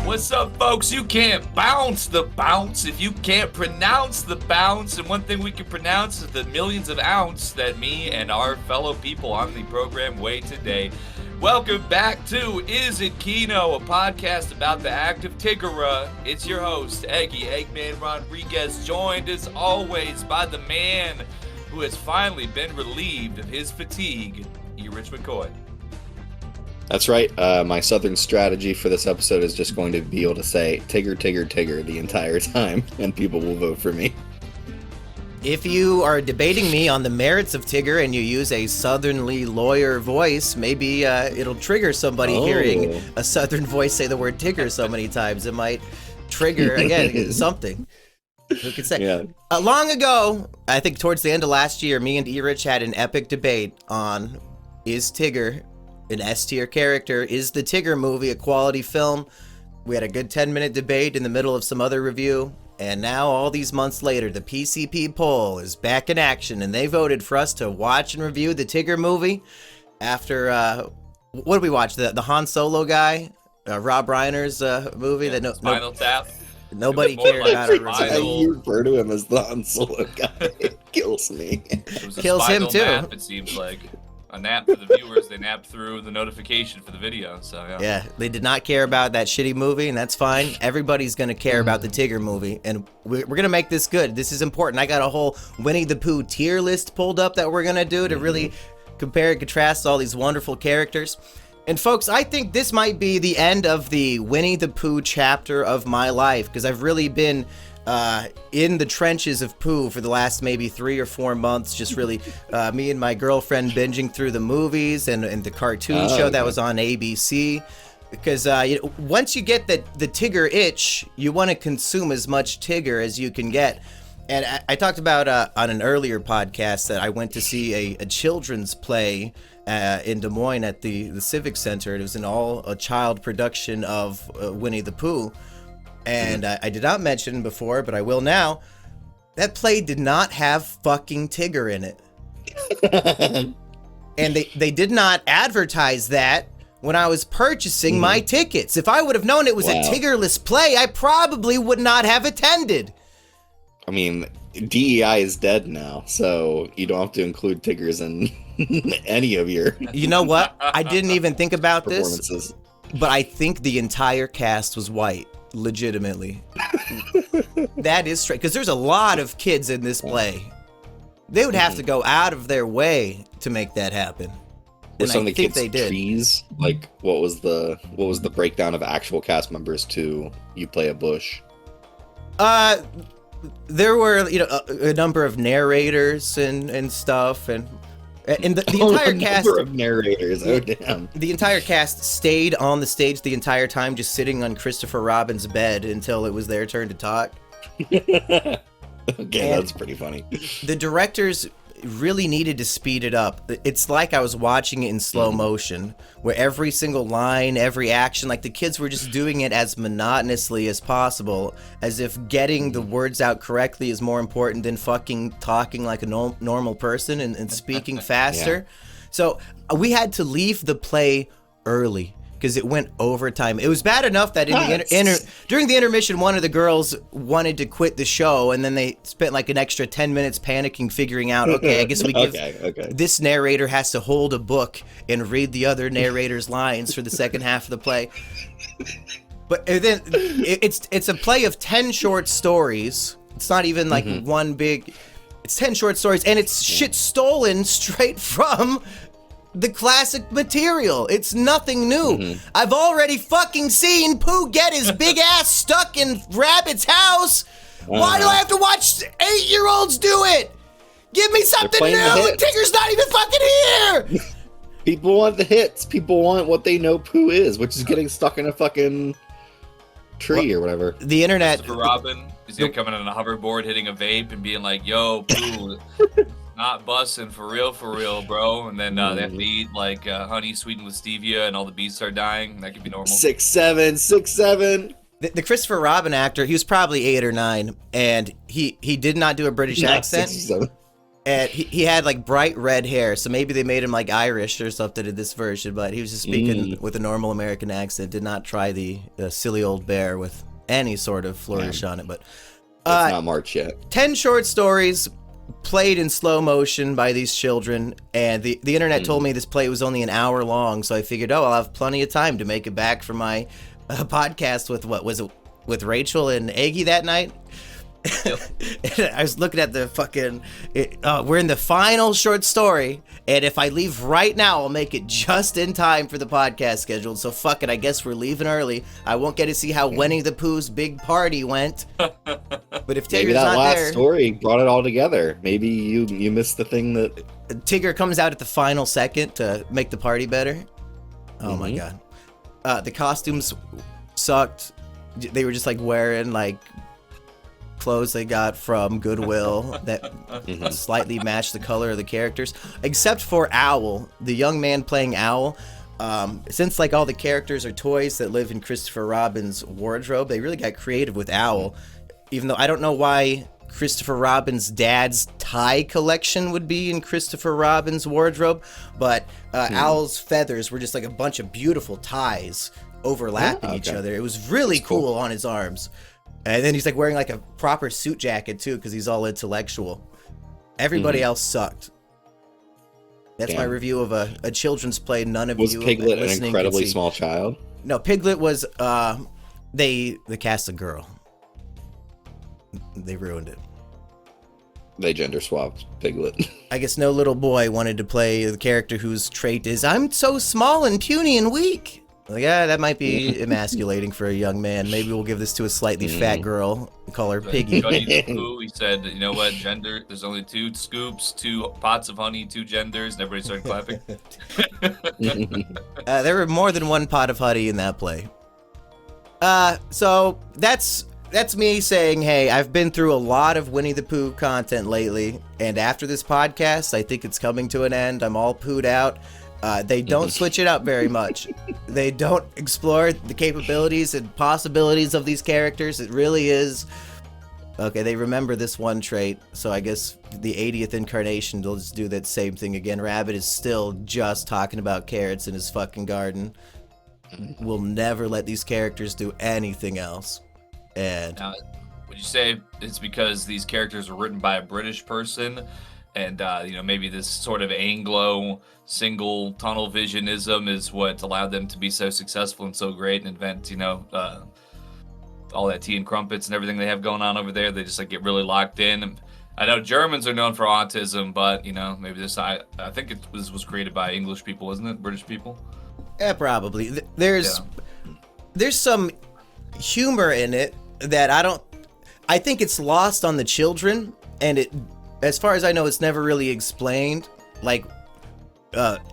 What's up, folks? You can't bounce the bounce if you can't pronounce the bounce. And one thing we can pronounce is the millions of ounce that me and our fellow people on the program weigh today. Welcome back to Is It Kino, a podcast about the act of Tigger. It's your host, Eggy, Eggman Rodriguez, joined as always by the man who has finally been relieved of his fatigue, E. Rich McCoy. That's right. My southern strategy for this episode is just going to be able to say Tigger, Tigger, Tigger the entire time, and people will vote for me. If you are debating me on the merits of Tigger and you use a southernly lawyer voice, maybe it'll trigger somebody hearing a southern voice say the word Tigger so many times. It might trigger, again, something. Who could say? Yeah. Long ago, I think towards the end of last year, me and E-Rich had an epic debate on, is Tigger an S-tier character? Is the Tigger movie a quality film? We had a good 10-minute debate in the middle of some other review. And now, all these months later, the PCP poll is back in action, and they voted for us to watch and review the Tigger movie after, what did we watch? The Han Solo guy? Rob Reiner's movie? Yeah, Spinal Tap. Nobody cared about it. You refer to him as the Han Solo guy. It kills me. It was a Kills him, too. Nap, it seems like. A nap for the viewers. They napped through the notification for the video, so yeah. Yeah, they did not care about that shitty movie, and that's fine. Everybody's going to care about the Tigger movie, and we're going to make this good. This is important. I got a whole Winnie the Pooh tier list pulled up that we're going to do to really compare and contrast all these wonderful characters. And folks, I think this might be the end of the Winnie the Pooh chapter of my life, because I've really been in the trenches of Pooh for the last maybe 3 or 4 months, just really me and my girlfriend binging through the movies and the cartoon show that was on ABC. Because once you get the Tigger itch, you want to consume as much Tigger as you can get. And I talked about on an earlier podcast that I went to see a children's play in Des Moines at the Civic Center. It was an all-child production of Winnie the Pooh. And I did not mention before, but I will now, that play did not have fucking Tigger in it. And they did not advertise that when I was purchasing my tickets. If I would have known it was a Tiggerless play, I probably would not have attended. I mean, DEI is dead now, so you don't have to include Tiggers in any of your You know what? I didn't even think about this, performances. but I think the entire cast was white. Legitimately. That is straight, because there's a lot of kids in this play. They would have to go out of their way to make that happen. Were And some I of the think kids they did. trees? Like, what was the breakdown of actual cast members to You Play a Bush? There were, a number of narrators and stuff, and the entire cast. Number of narrators. Oh damn! The entire cast stayed on the stage the entire time, just sitting on Christopher Robin's bed until it was their turn to talk. Okay, that's pretty funny. The directors really needed to speed it up. It's like I was watching it in slow motion, where every single line, every action, like the kids were just doing it as monotonously as possible, as if getting the words out correctly is more important than fucking talking like a normal person and speaking faster. So we had to leave the play early because it went overtime. It was bad enough that during the intermission, one of the girls wanted to quit the show, and then they spent like an extra 10 minutes panicking, figuring out, okay, I guess we give this narrator has to hold a book and read the other narrator's lines for the second half of the play. But then it's a play of 10 short stories. It's not even like one big. It's 10 short stories, and it's shit stolen straight from the classic material. It's nothing new. I've already fucking seen Pooh get his big ass stuck in Rabbit's house. Why do I have to watch 8-year-olds do it? Give me something new. Tigger's not even fucking here. People want the hits. People want what they know Pooh is, which is getting stuck in a fucking tree or whatever. The internet. Christopher Robin is gonna come in on a hoverboard, hitting a vape, and being like, "Yo, Pooh, not bussing for real, bro." And then they have to eat like honey sweetened with stevia, and all the bees start dying. That could be normal. 6'7". The Christopher Robin actor, he was probably 8 or 9, and he did not do a British accent. 6 or 7. And he had like bright red hair, so maybe they made him like Irish or something in this version, but he was just speaking with a normal American accent, did not try the silly old bear with any sort of flourish on it. But It's not March yet. 10 short stories played in slow motion by these children, and the internet told me this play was only an hour long, so I figured, I'll have plenty of time to make it back for my podcast with, what was it, with Rachel and Eggy that night? Yep. I was looking at the fucking we're in the final short story, and if I leave right now I'll make it just in time for the podcast scheduled, so fuck it, I guess we're leaving early. I won't get to see how Winnie the Pooh's big party went, but if Maybe Tigger's that not last there, story brought it all together. Maybe you missed the thing that... Tigger comes out at the final second to make the party better. Oh my god. The costumes sucked. They were just like wearing like clothes they got from Goodwill that slightly matched the color of the characters, except for Owl, the young man playing Owl. Since like all the characters are toys that live in Christopher Robin's wardrobe, they really got creative with Owl, even though I don't know why Christopher Robin's dad's tie collection would be in Christopher Robin's wardrobe, but Owl's feathers were just like a bunch of beautiful ties overlapping each other. It was really cool on his arms. And then he's like wearing like a proper suit jacket too, because he's all intellectual. Everybody else sucked. That's my review of a children's play. None of Was you Piglet an listening incredibly can see. small child? No, Piglet was they cast a girl. They ruined it. They gender swapped Piglet. I guess no little boy wanted to play the character whose trait is I'm so small and puny and weak. Like, yeah, that might be emasculating for a young man. Maybe we'll give this to a slightly fat girl and call her Piggy. He said, you know what, gender, there's only 2 scoops, 2 pots of honey, 2 genders, and everybody started clapping. There were more than one pot of honey in that play. So that's me saying, hey, I've been through a lot of Winnie the Pooh content lately, and after this podcast, I think it's coming to an end. I'm all pooed out. They don't switch it up very much. They don't explore the capabilities and possibilities of these characters. It really is... Okay, they remember this one trait, so I guess the 80th incarnation, they'll just do that same thing again. Rabbit is still just talking about carrots in his fucking garden. We'll never let these characters do anything else. And... Now, would you say it's because these characters were written by a British person, and maybe this sort of Anglo single tunnel visionism is what allowed them to be so successful and so great and invent, all that tea and crumpets and everything they have going on over there? They just like get really locked in. I know Germans are known for autism, but maybe this I think it was created by English people, wasn't it? British people? Yeah, probably. There's some humor in it that I think it's lost on the children, and it, as far as I know, it's never really explained. Like,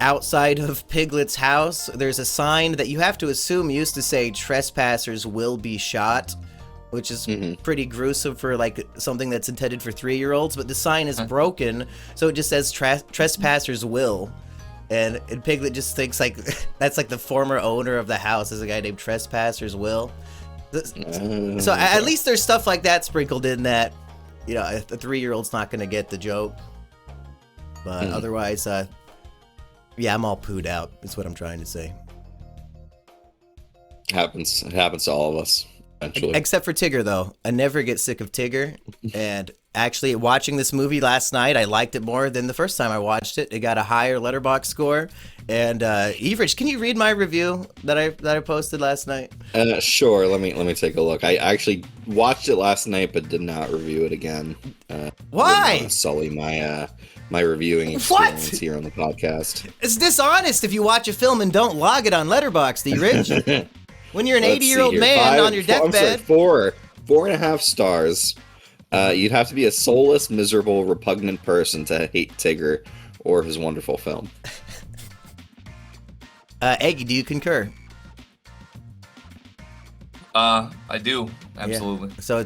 outside of Piglet's house, there's a sign that you have to assume used to say trespassers will be shot, which is pretty gruesome for like something that's intended for 3-year-olds, but the sign is broken, so it just says trespassers will. And Piglet just thinks like that's like the former owner of the house is a guy named Trespassers Will. So at least there's stuff like that sprinkled in that, a 3-year-old's not going to get the joke. But otherwise, I'm all pooed out, is what I'm trying to say. It happens to all of us, eventually. Except for Tigger, though. I never get sick of Tigger. And actually, watching this movie last night, I liked it more than the first time I watched it. It got a higher Letterboxd score. And Everidge, can you read my review that I posted last night? Sure. Let me take a look. I actually watched it last night, but did not review it again. Why? Didn't wanna sully my reviewing experience here on the podcast. It's dishonest if you watch a film and don't log it on Letterboxd, Everidge. When you're an 80-year-old man on your deathbed. 4.5 stars. You'd have to be a soulless, miserable, repugnant person to hate Tigger or his wonderful film. Eggy, do you concur? I do, absolutely. Yeah.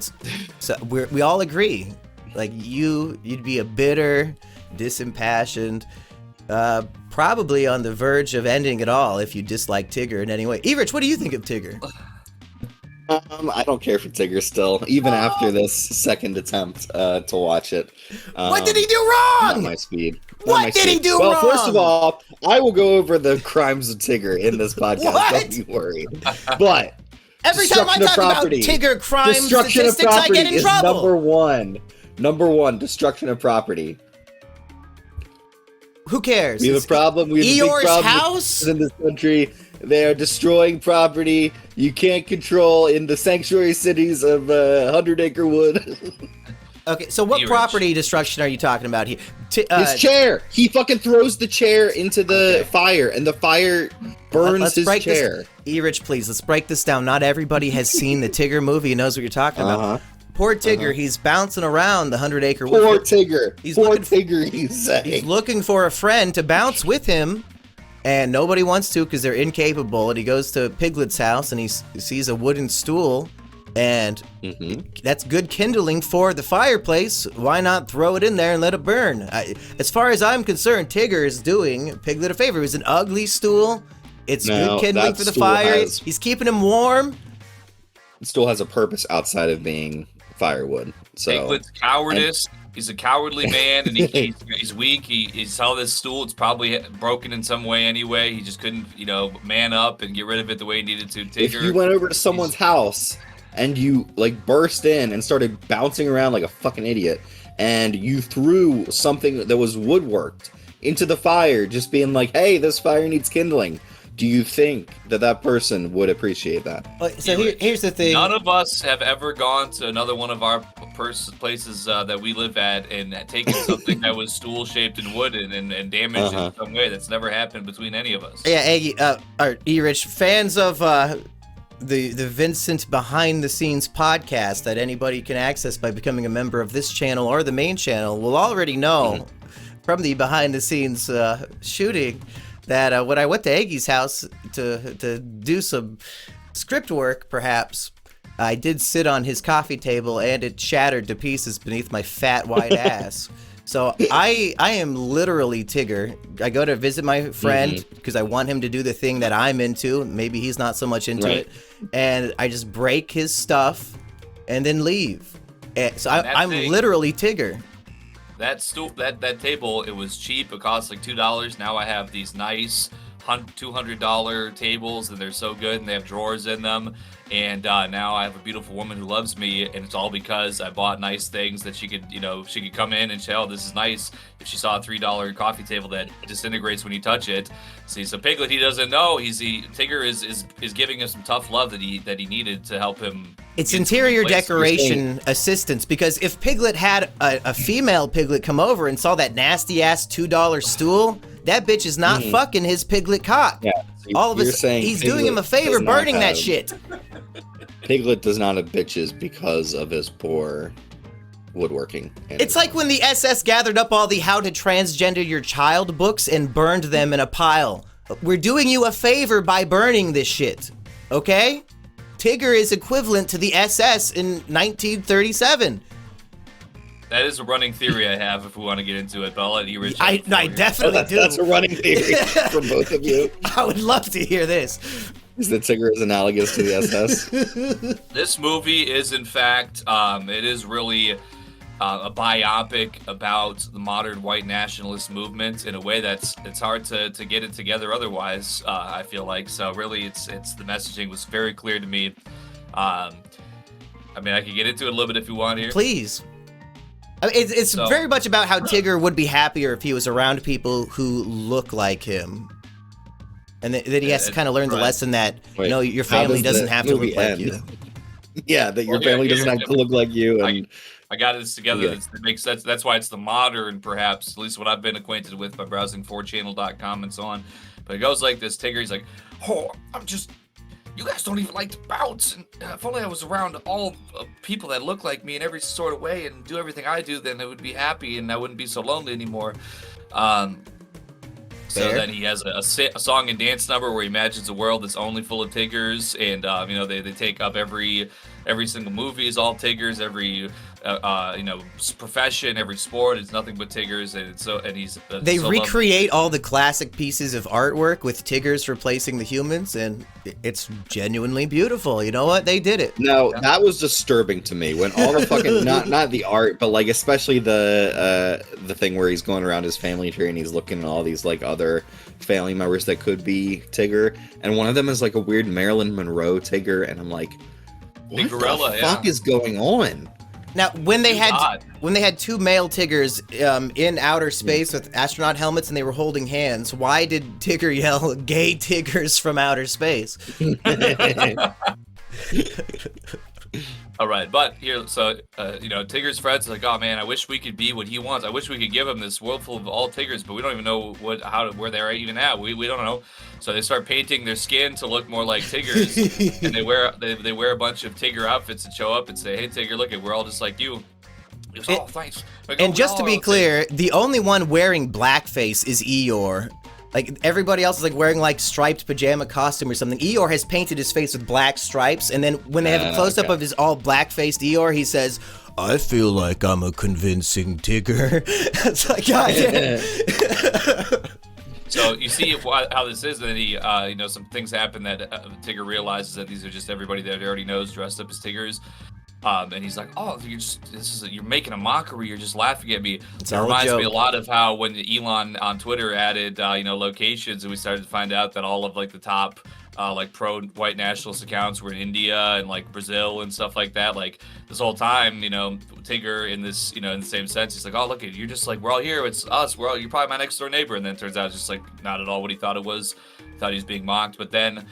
So we all agree. Like you'd be a bitter, disimpassioned, probably on the verge of ending it all if you dislike Tigger in any way. Everidge, what do you think of Tigger? I don't care for Tigger still, even after this second attempt to watch it. What did he do Not wrong? my speed. Not What my did he speed. do well, wrong? first of all, I will go over the crimes of Tigger in this podcast. What? Don't be worried. But Every time I destruction of talk about property. Tigger crime Destruction of statistics, I property get in is trouble. number one. Number one, destruction of property. Who cares? We have a problem. We have a Eeyore's big problem house? in this country. They are destroying property you can't control in the sanctuary cities of 100 Acre Wood. Okay, so what Eeyore's. property destruction are you talking about here? His chair. He fucking throws the chair into the fire, and the fire burns let's his break chair. Rich, please, let's break this down. Not everybody has seen the Tigger movie and knows what you're talking about. Poor Tigger, he's bouncing around the 100 Acre Wood. Poor Tigger. He's Poor looking Tigger, he's saying. He's looking for a friend to bounce with him, and nobody wants to because they're incapable. And he goes to Piglet's house and he sees a wooden stool, and that's good kindling for the fireplace. Why not throw it in there and let it burn? As far as I'm concerned, Tigger is doing Piglet a favor. It was an ugly stool. It's good kindling that for the stool fire. has- He's keeping him warm. It still has a purpose outside of being firewood. So Piglet's cowardice. He's a cowardly man, and he's weak. He saw this stool. It's probably broken in some way anyway. He just couldn't, man up and get rid of it the way he needed to. Tigger, if you went over to someone's house and you burst in and started bouncing around like a fucking idiot, and you threw something that was woodworked into the fire, just being like, "Hey, this fire needs kindling," do you think that person would appreciate that? So here's the thing. None of us have ever gone to another one of our places that we live at and taken something that was stool shaped and wooden and damaged it in some way. That's never happened between any of us. Yeah, Eggy, E-Rich, fans of the Vincent Behind the Scenes podcast that anybody can access by becoming a member of this channel or the main channel will already know from the behind the scenes shooting that when I went to Eggy's house to do some script work, perhaps, I did sit on his coffee table and it shattered to pieces beneath my fat white ass. So I am literally Tigger. I go to visit my friend because I want him to do the thing that I'm into. Maybe he's not so much into it. And I just break his stuff and then leave. And so I'm literally Tigger. That stool, that table, it was cheap. It cost like $2. Now I have these nice $200 tables, and they're so good, and they have drawers in them. And now I have a beautiful woman who loves me, and it's all because I bought nice things that she could come in and say, "Oh, this is nice." If she saw a $3 coffee table that disintegrates when you touch it, see, so Piglet, he doesn't know. Tigger is giving him some tough love that he needed to help him. It's interior decoration assistance, because if Piglet had a female Piglet come over and saw that nasty ass $2 stool, that bitch is not fucking his Piglet cock. Yeah, so all of a sudden, he's doing him a favor burning that shit. Piglet does not have bitches because of his poor woodworking. It's like when the SS gathered up all the How to Transgender Your Child books and burned them in a pile. We're doing you a favor by burning this shit, okay? Tigger is equivalent to the SS in 1937. That is a running theory I have if we want to get into it, but I'll let you reach I definitely do. That's a running theory from both of you. I would love to hear this. Is that Tigger is analogous to the SS? This movie is, in fact, it is really a biopic about the modern white nationalist movement in a way it's hard to get it together otherwise. I feel like so. Really, it's the messaging was very clear to me. I mean, I could get into it a little bit if you want here. Please. I mean, it's very much about how Tigger would be happier if he was around people who look like him. And then he has to kind of learn the lesson that, your family doesn't have to look like you. Yeah, that your family doesn't have to look like you. And I got this together. It makes sense. That's why it's the modern, perhaps, at least what I've been acquainted with by browsing 4channel.com and so on. But it goes like this. Tigger, he's like, "Oh, you guys don't even like to bounce. And if only I was around all people that look like me in every sort of way and do everything I do, then I would be happy and I wouldn't be so lonely anymore." So then he has a song and dance number where he imagines a world that's only full of Tiggers, and they take up every single movie is all Tiggers. Every profession, every sport. It's nothing but Tiggers, and he's They so recreate all the classic pieces of artwork with Tiggers replacing the humans, and it's genuinely beautiful. You know what? They did it. No, that was disturbing to me when all the fucking not the art, but like especially the thing where he's going around his family tree and he's looking at all these like other family members that could be Tigger, and one of them is like a weird Marilyn Monroe Tigger, and I'm like, what gorilla, the fuck is going on? Now, when they had two male Tiggers in outer space with astronaut helmets and they were holding hands, why did Tigger yell "Gay Tiggers from outer space"? All right, but here, so Tigger's friends are like, oh man, I wish we could be what he wants. I wish we could give him this world full of all Tiggers, but we don't even know where they're even at. We don't know. So they start painting their skin to look more like Tiggers, and they wear a bunch of Tigger outfits and show up and say, hey Tigger, look we're all just like you. Goes, oh, thanks. Like, and just to be clear, the only one wearing blackface is Eeyore. Like, everybody else is, like, wearing, like, striped pajama costume or something. Eeyore has painted his face with black stripes, and then when they have a close-up of his all black-faced Eeyore, he says, I feel like I'm a convincing Tigger. It's like, God damn. So you see how this is, and then he, some things happen that Tigger realizes that these are just everybody that he already knows dressed up as Tiggers. And he's like, "Oh, you're making a mockery. You're just laughing at me." It reminds me a lot of how when Elon on Twitter added, locations, and we started to find out that all of like the top, pro-white nationalist accounts were in India and like Brazil and stuff like that. Like this whole time, Tigger in this, in the same sense, he's like, "Oh, look, you're just like we're all here. It's us. You're probably my next door neighbor." And then it turns out it's just like not at all what he thought it was. He thought he was being mocked, but then,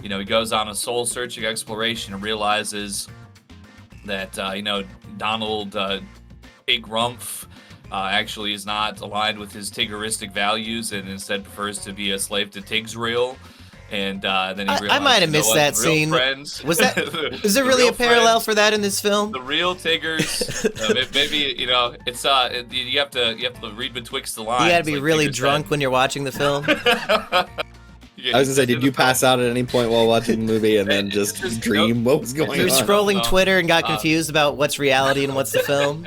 he goes on a soul-searching exploration and realizes that Donald Big Rumpf actually is not aligned with his Tiggeristic values and instead prefers to be a slave to Tigsreal. And then he realized, I might have missed that scene. Friends, is there really a parallel for that in this film? The real Tiggers. Maybe it's you have to read betwixt the lines. You got to be really drunk when you're watching the film. I was gonna say, did you pass out at any point while watching the movie and then just dream what was going on? You were scrolling Twitter and got confused about what's reality and what's the film?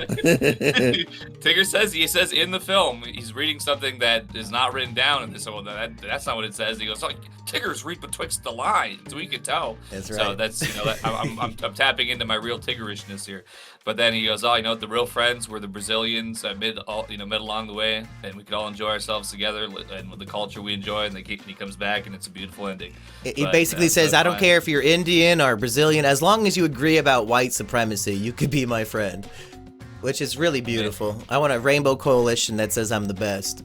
Tigger says in the film, he's reading something that is not written down in this. So that's not what it says. He goes, oh, Tiggers read betwixt the lines. We can tell. That's right. So that's, I'm tapping into my real Tiggerishness here. But then he goes, oh, the real friends were the Brazilians. I met along the way, and we could all enjoy ourselves together and with the culture we enjoy. And he comes back, and it's a beautiful ending. He basically says, I don't care if you're Indian or Brazilian, as long as you agree about white supremacy, you could be my friend. Which is really beautiful. I want a rainbow coalition that says I'm the best.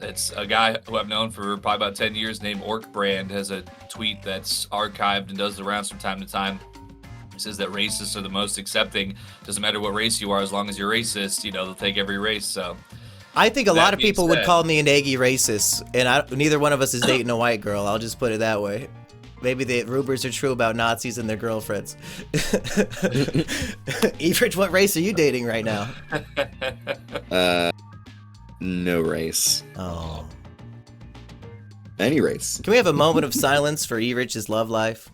It's a guy who I've known for probably about 10 years named Orc Brand has a tweet that's archived and does the rounds from time to time. He says that racists are the most accepting. Doesn't matter what race you are, as long as you're racist, they'll take every race. So I think a lot of people would call me an Eggy racist, and neither one of us is dating a white girl. I'll just put it that way. Maybe the rumors are true about Nazis and their girlfriends. Everett, what race are you dating right now? No race. Oh. Any race. Can we have a moment of silence for E-Rich's love life?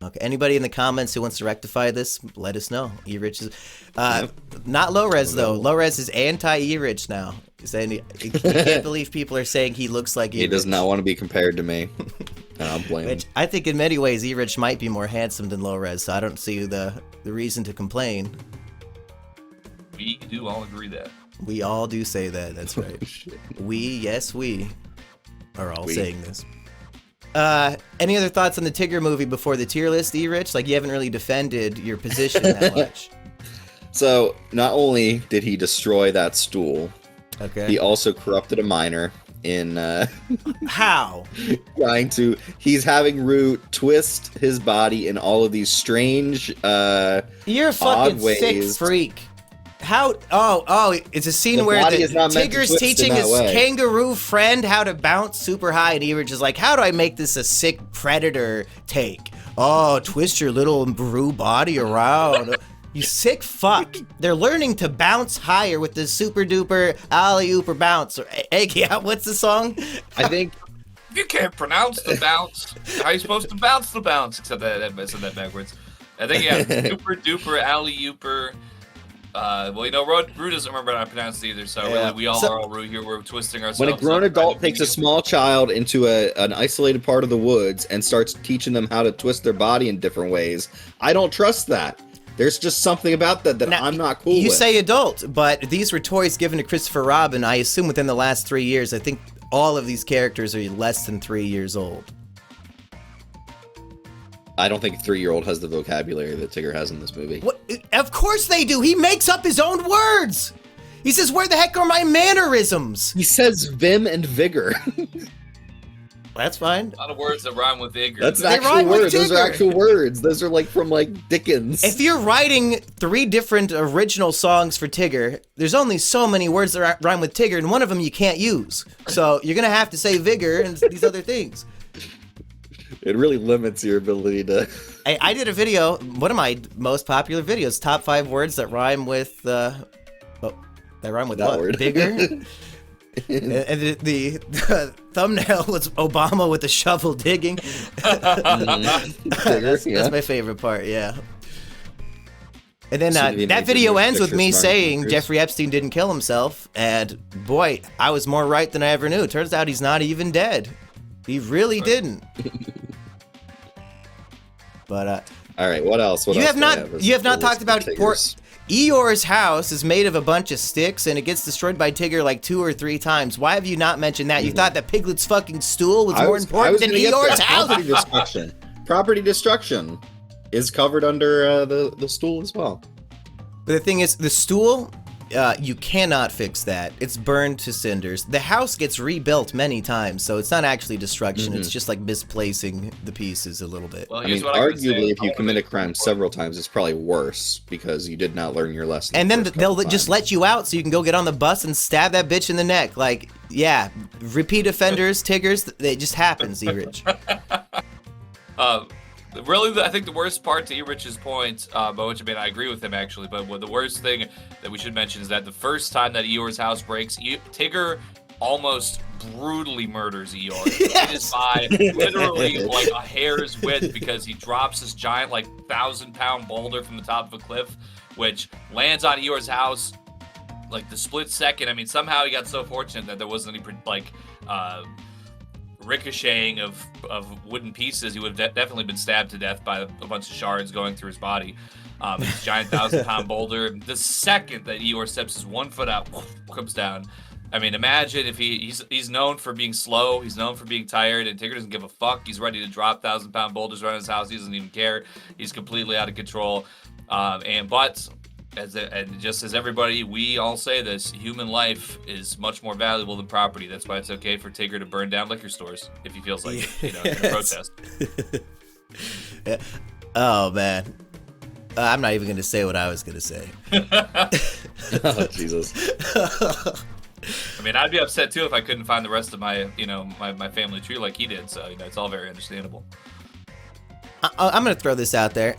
Okay, anybody in the comments who wants to rectify this, let us know. E-Rich is... not Low-Res, though. Low-Res is anti-E-Rich now. He can't believe people are saying he looks like E-Rich. He does not want to be compared to me. I don't blame him. I think in many ways E-Rich might be more handsome than Low-Res, so I don't see the reason to complain. We do all agree that. We all do say that, that's right. Yes, we are all saying this. Any other thoughts on the Tigger movie before the tier list, E-Rich? Like, you haven't really defended your position that much. So, not only did he destroy that stool, okay, he also corrupted a minor in, How? He's having Rue twist his body in all of these strange, You're a fucking sick freak. How? Oh, it's a scene where Tigger's teaching his kangaroo friend how to bounce super high, and Erich is like, how do I make this a sick predator take? Oh, twist your little Rue body around. You sick fuck. They're learning to bounce higher with this super duper alley-oop or bounce. Eggy, what's the song? I think... You can't pronounce the bounce. How are you supposed to bounce the bounce? Except that I said that backwards. I think super duper alley ooper. Well, you know, Rue doesn't remember how to pronounce it either, so really we all are all Rue here. We're twisting ourselves. When a grown adult takes a small child into an isolated part of the woods and starts teaching them how to twist their body in different ways, I don't trust that. There's just something about that now, I'm not cool with. You say adult, but these were toys given to Christopher Robin, I assume within the last 3 years. I think all of these characters are less than 3 years old. I don't think a 3-year-old has the vocabulary that Tigger has in this movie. What? Of course they do. He makes up his own words. He says, "Where the heck are my mannerisms?" He says vim and vigor. That's fine. A lot of words that rhyme with Igor. That's actual words. Those are actual words. Those are like from like Dickens. If you're writing 3 different original songs for Tigger, there's only so many words that rhyme with Tigger, and one of them you can't use. So you're gonna have to say vigor and these other things. It really limits your ability to. I did a video, one of my most popular videos, top 5 words that rhyme with that rhyme with that what? Word. Vigor. And the thumbnail was Obama with a shovel digging. That's my favorite part, yeah. And then that video ends with me saying Jeffrey Epstein didn't kill himself, and boy, I was more right than I ever knew. Turns out he's not even dead. He really didn't. But all right, what else? You have not talked about Eeyore's house is made of a bunch of sticks, and it gets destroyed by Tigger like 2 or 3 times. Why have you not mentioned that? You thought that Piglet's fucking stool was more important than Eeyore's house? Property destruction. Property destruction is covered under the stool as well. But the thing is, the stool, you cannot fix that. It's burned to cinders. The house gets rebuilt many times, so it's not actually destruction. It's just like misplacing the pieces a little bit. Well, I mean, arguably, if you commit a crime several times, it's probably worse because you did not learn your lesson. And then they'll just let you out so you can go get on the bus and stab that bitch in the neck. Like, yeah, repeat offenders, Tiggers, it just happens, E-Rich. Really, I think the worst part to E-Rich's point, but which I mean, I agree with him actually, but the worst thing that we should mention is that the first time that Eeyore's house breaks, Tigger almost brutally murders Eeyore. It is by literally like a hair's width because he drops this giant like 1,000-pound boulder from the top of a cliff, which lands on Eeyore's house like the split second. I mean, somehow he got so fortunate that there wasn't any like ricocheting of wooden pieces. He would have definitely been stabbed to death by a bunch of shards going through his body. This giant 1,000-pound boulder. The second that Eeyore steps his 1 foot out, comes down. I mean, imagine if he's known for being slow. He's known for being tired, and Tigger doesn't give a fuck. He's ready to drop 1,000-pound boulders around his house. He doesn't even care. He's completely out of control. And just as everybody, we all say this, human life is much more valuable than property. That's why it's okay for Tigger to burn down liquor stores if he feels like it, in a protest. Oh, man. I'm not even going to say what I was going to say. Oh, Jesus. I mean, I'd be upset, too, if I couldn't find the rest of my, my family tree like he did. So, it's all very understandable. I'm going to throw this out there.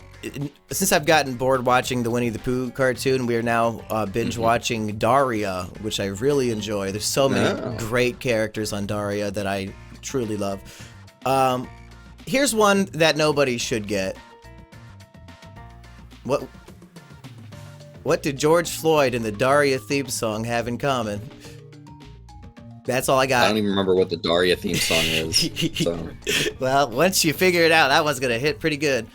Since I've gotten bored watching the Winnie the Pooh cartoon, we are now binge watching Daria, which I really enjoy. There's so many great characters on Daria that I truly love. Here's one that nobody should get. What did George Floyd and the Daria theme song have in common? That's all I got. I don't even remember what the Daria theme song is. So. Well, once you figure it out, that one's going to hit pretty good.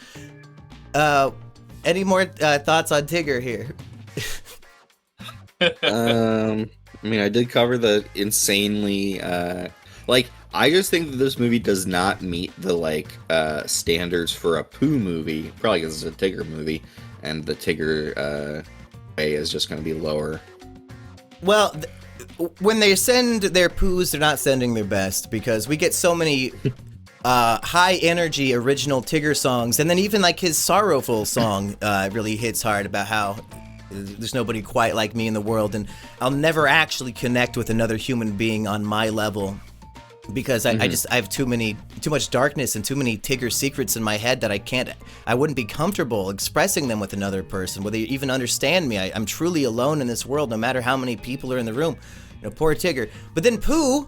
Any more thoughts on Tigger here? I mean, I did cover the insanely, I just think that this movie does not meet the, standards for a Pooh movie, probably because it's a Tigger movie, and the Tigger, way is just going to be lower. Well, when they send their Poohs, they're not sending their best, because we get so many high energy original Tigger songs, and then even like his sorrowful song really hits hard about how there's nobody quite like me in the world, and I'll never actually connect with another human being on my level because I have too much darkness and too many Tigger secrets in my head that I wouldn't be comfortable expressing them with another person, whether you even understand me. I'm truly alone in this world, no matter how many people are in the room. Poor Tigger. But then Pooh,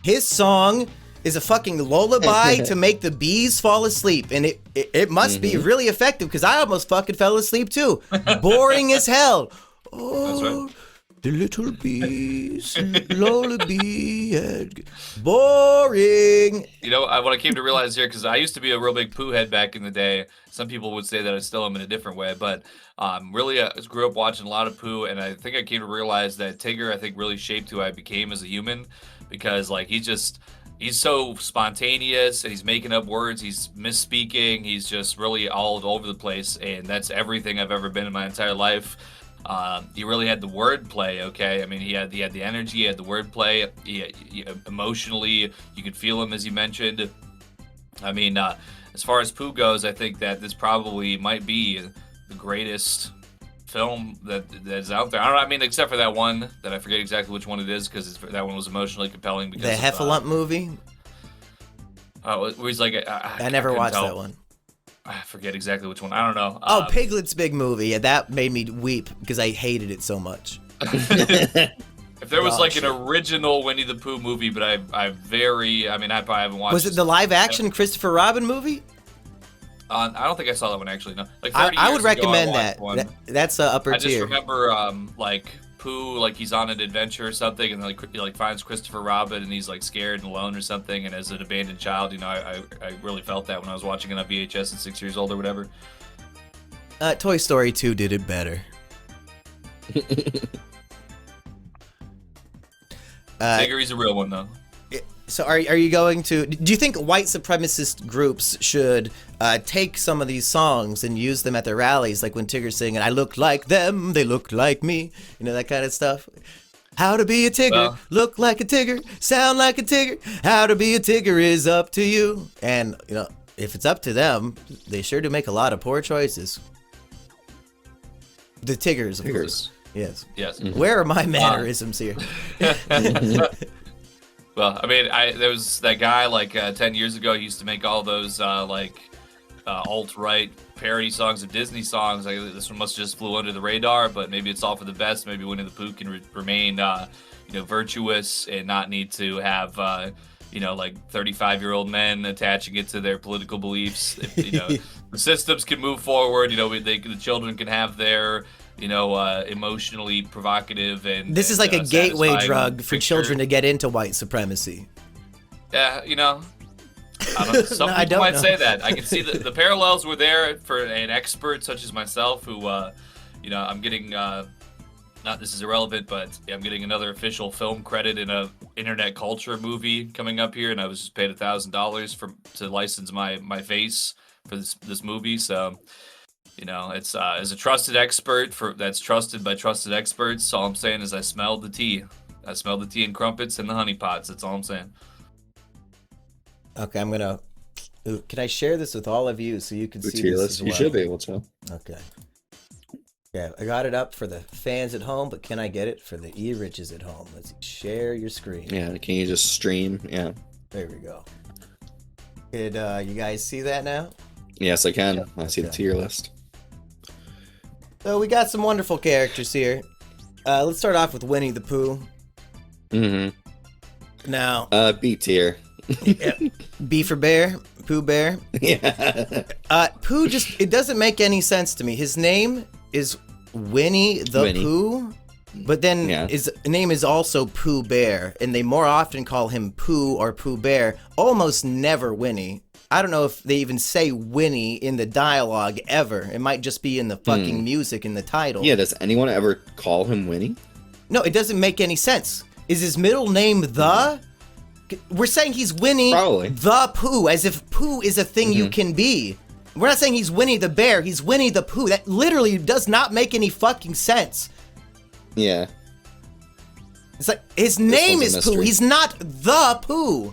his song is a fucking lullaby to make the bees fall asleep, and it must be really effective because I almost fucking fell asleep too. Boring as hell. Oh, That's right. the little bees, lullaby, boring. You know, what I came to realize here, because I used to be a real big Pooh head back in the day. Some people would say that I still am in a different way, but really I grew up watching a lot of Pooh, and I think I came to realize that Tigger, I think, really shaped who I became as a human, because like he's so spontaneous, and he's making up words, he's misspeaking, he's just really all over the place, and that's everything I've ever been in my entire life. He really had the wordplay, okay? I mean, he had the energy, he had the wordplay. He emotionally, you could feel him, as you mentioned. I mean, as far as Pooh goes, I think that this probably might be the greatest film that is out there. I don't know, I mean, except for that one that I forget exactly which one it is, because that one was emotionally compelling. Because the Heffalump movie? Where he's like, I never watched that one. I forget exactly which one. I don't know. Oh, Piglet's big movie. Yeah, that made me weep because I hated it so much. If there was like an original Winnie the Pooh movie, but I probably haven't watched. Was it the live action Christopher Robin movie? I don't think I saw that one actually. No, like I would recommend that. That's upper tier. I just remember like Pooh, like he's on an adventure or something, and like he like finds Christopher Robin, and he's like scared and alone or something. And as an abandoned child, you know, I really felt that when I was watching it on VHS at 6 years old or whatever. Toy Story 2 did it better. Tigger's a real one though. So are you going to... Do you think white supremacist groups should take some of these songs and use them at their rallies, like when Tigger's singing, I look like them, they look like me, you know, that kind of stuff? How to be a Tigger, look like a Tigger, sound like a Tigger, how to be a Tigger is up to you. And, you know, if it's up to them, they sure do make a lot of poor choices. The Tiggers, of course. Yes. Mm-hmm. Where are my mannerisms here? Well, I mean, there was that guy like 10 years ago. He used to make all those alt-right parody songs of Disney songs. Like, this one must just flew under the radar, but maybe it's all for the best. Maybe Winnie the Pooh can remain, virtuous and not need to have, like 35-year-old men attaching it to their political beliefs. If, the systems can move forward. The children can have their emotionally provocative and this is like a gateway drug for picture. Children to get into white supremacy. Yeah, I don't know. Some people might say that. I can see the parallels were there for an expert such as myself who, I'm getting, not this is irrelevant, but I'm getting another official film credit in a internet culture movie coming up here, and I was just paid $1,000 to license my face for this movie, so... it's as a trusted expert that's trusted by trusted experts. All I'm saying is I smelled the tea. I smelled the tea and crumpets and the honey pots. That's all I'm saying. Okay, can I share this with all of you so you can see this as well? You should be able to. Okay. Yeah, I got it up for the fans at home, but can I get it for the E-Riches at home? Let's share your screen. Yeah, can you just stream? Yeah. There we go. Did you guys see that now? Yes, I can. Yep. I see the tier list. So we got some wonderful characters here. Let's start off with Winnie the Pooh. Mm-hmm. Now, B tier. B for bear, Pooh Bear. Yeah. Pooh it doesn't make any sense to me. His name is Winnie the Pooh, but then his name is also Pooh Bear, and they more often call him Pooh or Pooh Bear, almost never Winnie. I don't know if they even say Winnie in the dialogue ever. It might just be in the fucking music in the title. Yeah, does anyone ever call him Winnie? No, it doesn't make any sense. Is his middle name the? We're saying he's Winnie the Pooh, as if Pooh is a thing you can be. We're not saying he's Winnie the Bear, he's Winnie the Pooh. That literally does not make any fucking sense. Yeah. It's like, his name is Pooh, he's not the Pooh.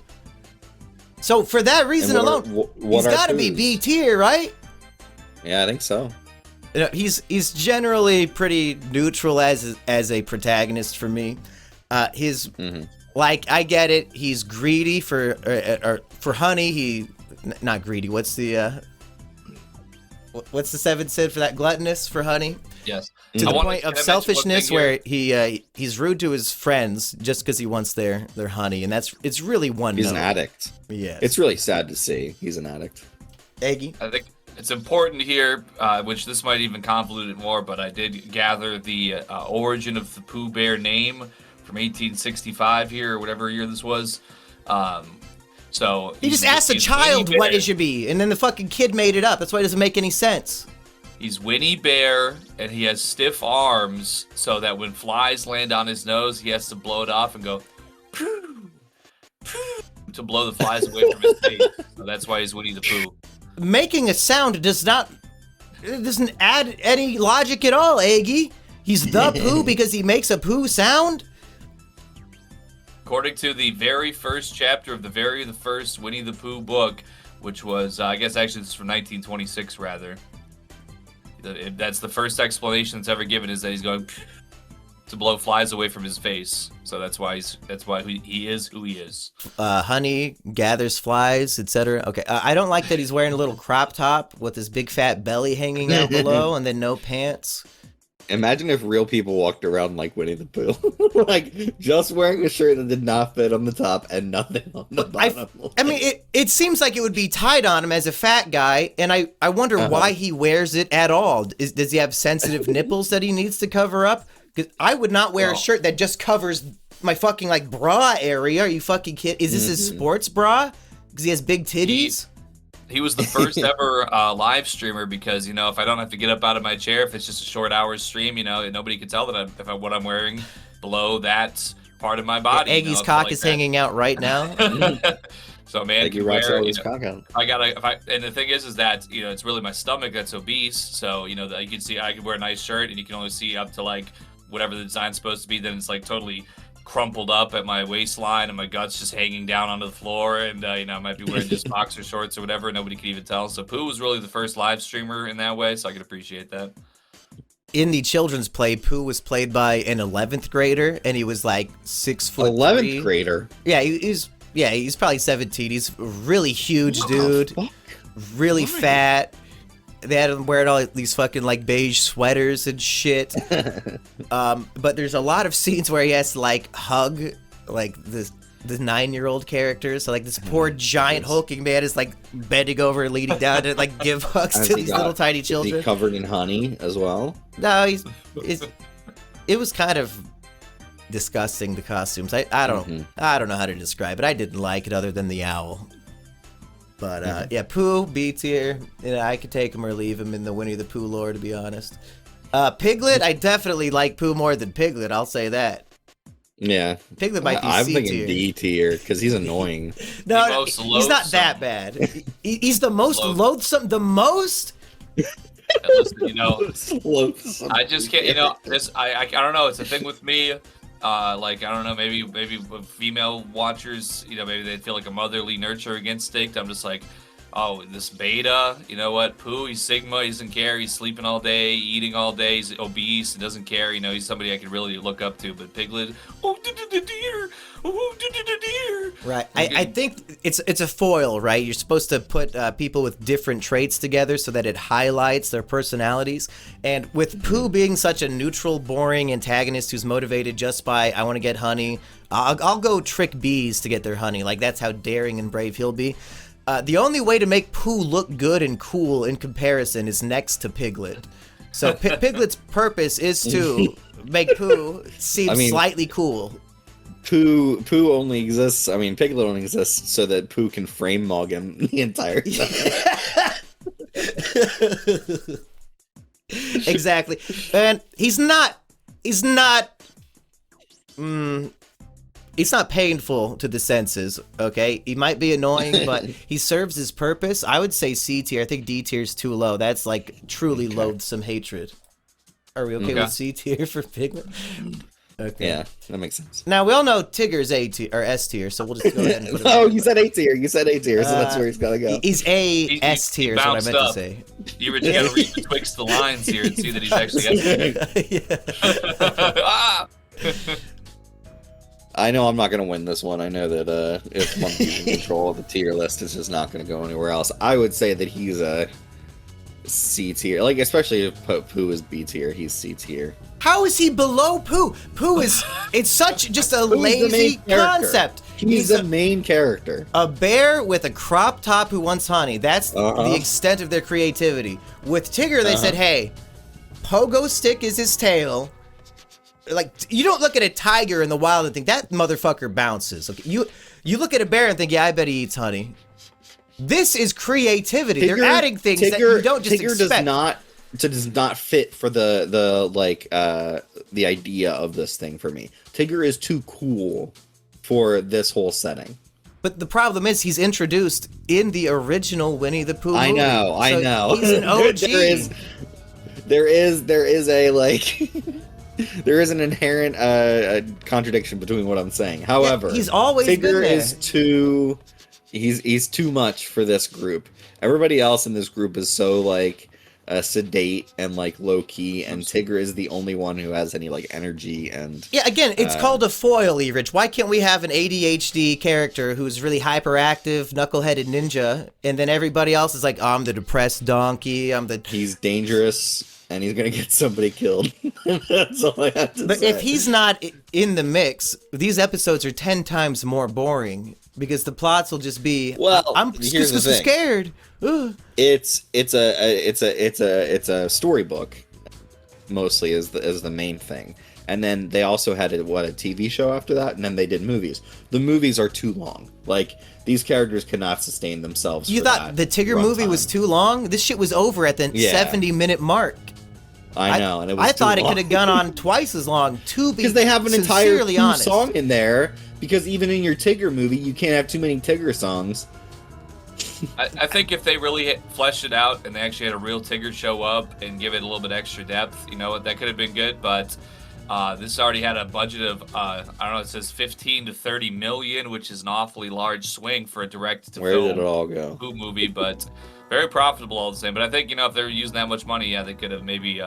So for that reason alone, he's got to be B tier, right? Yeah, I think so. He's generally pretty neutral as a protagonist for me. Like, I get it. He's greedy for honey. Not greedy. What's the seventh sin for that? Gluttonous for honey. Yes. To I the wanna- point can of I mention one selfishness thing where he's rude to his friends just because he wants their honey, and it's really one He's note. an addict. Yes. It's really sad to see. He's an addict. Eggy. I think it's important here, which this might even convolute it more, but I did gather the origin of the Pooh Bear name from 1865 here, or whatever year this was. So He just asked a he's child Winnie what Bear. it should be, and then the fucking kid made it up. That's why it doesn't make any sense. He's Winnie Bear, and he has stiff arms, so that when flies land on his nose, he has to blow it off and go, "Pooh, pooh," to blow the flies away from his face. So that's why he's Winnie the Pooh. Making a sound doesn't add any logic at all, Eggy. He's the Pooh because he makes a Pooh sound? According to the very first chapter of the first Winnie the Pooh book, which was, I guess actually this is from 1926 rather. That's the first explanation that's ever given, is that he's going to blow flies away from his face. So that's why he is who he is. Honey gathers flies, etc. Okay, I don't like that he's wearing a little crop top with his big fat belly hanging out below, and then no pants. Imagine if real people walked around like Winnie the Pooh, like just wearing a shirt that did not fit on the top and nothing on the bottom. I mean, it seems like it would be tied on him as a fat guy, and I wonder why he wears it at all. Does he have sensitive nipples that he needs to cover up? Because I would not wear a shirt that just covers my fucking like bra area. Are you fucking kidding? Is this his sports bra? Because he has big titties. He was the first ever live streamer because, you know, if I don't have to get up out of my chair, if it's just a short hours stream, you know, nobody can tell that what I'm wearing below that part of my body. Eggy's cock is hanging out right now. So man, Eggy rocks all his cock out. And the thing is that, you know, it's really my stomach that's obese. So, you know, you can see I can wear a nice shirt and you can only see up to like whatever the design's supposed to be. Then it's like totally crumpled up at my waistline and my guts just hanging down onto the floor, and you know, I might be wearing just boxer shorts or whatever. Nobody could even tell. So Pooh was really the first live streamer in that way, so I could appreciate that. In the children's play, Pooh was played by an 11th grader, and he was like 6 foot. 11th grader. Yeah, he's probably 17. He's a really huge dude, really fat. They had him wearing all these fucking like beige sweaters and shit. But there's a lot of scenes where he has to like hug like the 9-year-old character. So like this poor giant hulking man is like bending over and leaning down to like give hugs to these little tiny children. Is he covered in honey as well? No, it was kind of disgusting, the costumes. I don't know how to describe it. I didn't like it other than the owl. But yeah, Pooh, B tier. You know, I could take him or leave him in the Winnie the Pooh lore, to be honest. Piglet, I definitely like Pooh more than Piglet. I'll say that. Yeah, Piglet might be I'm C thinking tier. D tier because he's annoying. No, he's not that bad. He's the most loathsome. The most. Listen, you know, Loathsome. I just can't. You know, I don't know. It's a thing with me. Like, I don't know, maybe with female watchers, you know, maybe they feel like a motherly nurturing instinct. I'm just like, oh, this beta, you know what, Pooh, he's Sigma, he doesn't care, he's sleeping all day, eating all day, he's obese, he doesn't care, you know, he's somebody I could really look up to. But Piglet, oh, dear, oh, dear. Right. I think it's a foil, right? You're supposed to put people with different traits together so that it highlights their personalities. And with Pooh being such a neutral, boring antagonist who's motivated just by, I want to get honey, I'll go trick bees to get their honey. Like, that's how daring and brave he'll be. The only way to make Pooh look good and cool in comparison is next to Piglet. So Piglet's purpose is to make Pooh seem slightly cool. Pooh only exists. I mean, Piglet only exists so that Pooh can frame mog him the entire time. Exactly, and he's not painful to the senses. Okay, he might be annoying, but he serves his purpose. I would say C tier. I think D tier is too low. That's like truly loathsome hatred. Are we okay with C tier for Piglet? Okay. Yeah, that makes sense. Now we all know Tigger's A tier or S tier, so we'll just go ahead and put him Oh, there. you said A tier. You said A tier, so that's where he's gotta go. He's S tier, is what I meant to say. You were just gonna read betwixt the lines here and see that he's actually S tier. I know I'm not gonna win this one. I know that if Monkey's in control of the tier list, it's just not gonna go anywhere else. I would say that he's a C tier. Like, especially if Pooh is B tier, he's C tier. How is he below Pooh? Pooh is, it's such just a Pooh's the lazy main character. concept. He's the main character. A bear with a crop top who wants honey. That's the extent of their creativity. With Tigger, they said, hey, pogo stick is his tail. Like, you don't look at a tiger in the wild and think, that motherfucker bounces. Okay, you look at a bear and think, yeah, I bet he eats honey. This is creativity. Tigger, they're adding things that you don't just Tigger expect. does not fit for the idea of this thing for me. Tigger is too cool for this whole setting. But the problem is he's introduced in the original Winnie the Pooh movie. I know. He's an OG. there is a like there is an inherent contradiction between what I'm saying. However, he's always Tigger been there. is too he's too much for this group. Everybody else in this group is so like sedate and like low key, and Tigger is the only one who has any like energy and again, it's called a foil, E-Rich. Why can't we have an ADHD character who's really hyperactive, knuckleheaded ninja, and then everybody else is like, oh, I'm the depressed donkey, he's dangerous and he's gonna get somebody killed. That's all I have to say. But if he's not in the mix, these episodes are 10 times more boring because the plots will just be, well, I'm just scared. Ugh. It's a storybook mostly is the main thing, and then they also had a TV show after that, and then they did movies. The movies are too long. Like, these characters cannot sustain themselves. You thought the Tigger movie was too long? This shit was over at the 70-minute mark. I know, and it was. I thought it could have gone on twice as long. Because they have an entire honest. song in there. Because even in your Tigger movie, you can't have too many Tigger songs. I think if they really fleshed it out and they actually had a real Tigger show up and give it a little bit extra depth, you know what, that could have been good. But this already had a budget of I don't know, it says 15 to 30 million, which is an awfully large swing for a direct-to-film Where did it all go? movie, but very profitable all the same. But I think, you know, if they were using that much money, yeah, they could have maybe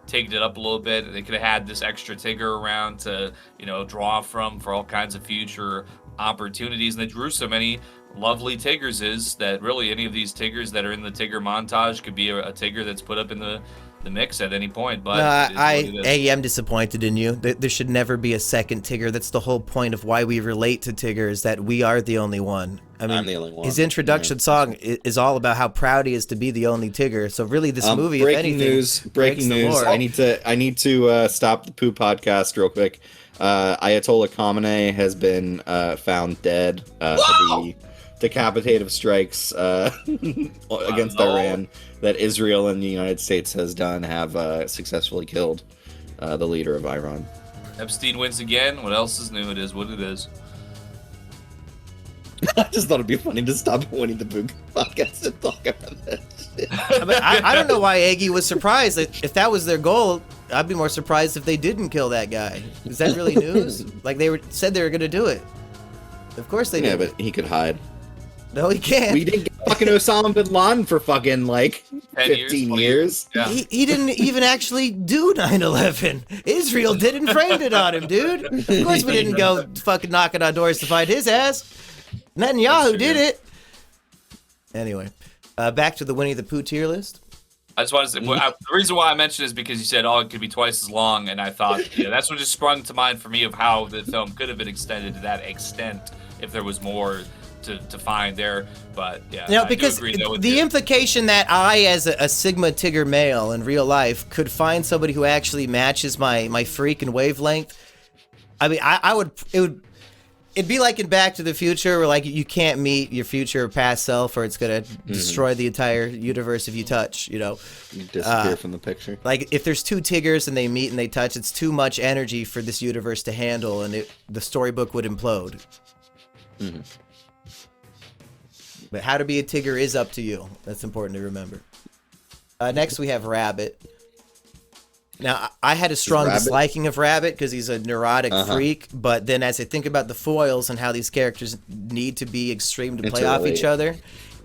taken it up a little bit. They could have had this extra Tigger around to, you know, draw from for all kinds of future opportunities. And they drew so many lovely Tiggers is that really any of these Tiggers that are in the Tigger montage could be a Tigger that's put up in the mix at any point. But I'm disappointed in you. There should never be a second Tigger. That's the whole point of why we relate to Tigger, is that we are the only one. I mean, I'm the only one. His introduction song is all about how proud he is to be the only Tigger. So really, this movie, if anything, breaking news. I need to stop the Pooh podcast real quick. Ayatollah Khamenei has been found dead. The decapitative strikes against Iran that Israel and the United States has done have successfully killed the leader of Iran. Epstein wins again. What else is new? It is what it is. I just thought it'd be funny to stop Winnie the Pooh podcast and talk about that shit. I don't know why Eggy was surprised. If that was their goal, I'd be more surprised if they didn't kill that guy. Is that really news? Like, said they were going to do it. Of course they did. Yeah, but he could hide. No, he can't. We didn't get fucking Osama bin Laden for fucking, like, 15 years. Yeah. He didn't even actually do 9/11. Israel did and framed it on him, dude. Of course we didn't go fucking knocking on doors to find his ass. Netanyahu did it. Anyway, back to the Winnie the Pooh tier list. I just wanted to say, the reason why I mentioned it is because you said, oh, it could be twice as long, and I thought, yeah, that's what just sprung to mind for me of how the film could have been extended to that extent if there was more to find there. But yeah, no, because the implication that I, as a Sigma Tigger male in real life, could find somebody who actually matches my freak and wavelength. I mean, it'd be like in Back to the Future, where like you can't meet your future or past self, or it's gonna destroy the entire universe if you touch. You know, you disappear from the picture. Like if there's two Tiggers and they meet and they touch, it's too much energy for this universe to handle, and the storybook would implode. Mm-hmm. But how to be a Tigger is up to you. That's important to remember. Next, we have Rabbit. Now, I had a strong disliking of Rabbit because he's a neurotic freak, but then as I think about the foils and how these characters need to be extreme to play off each other,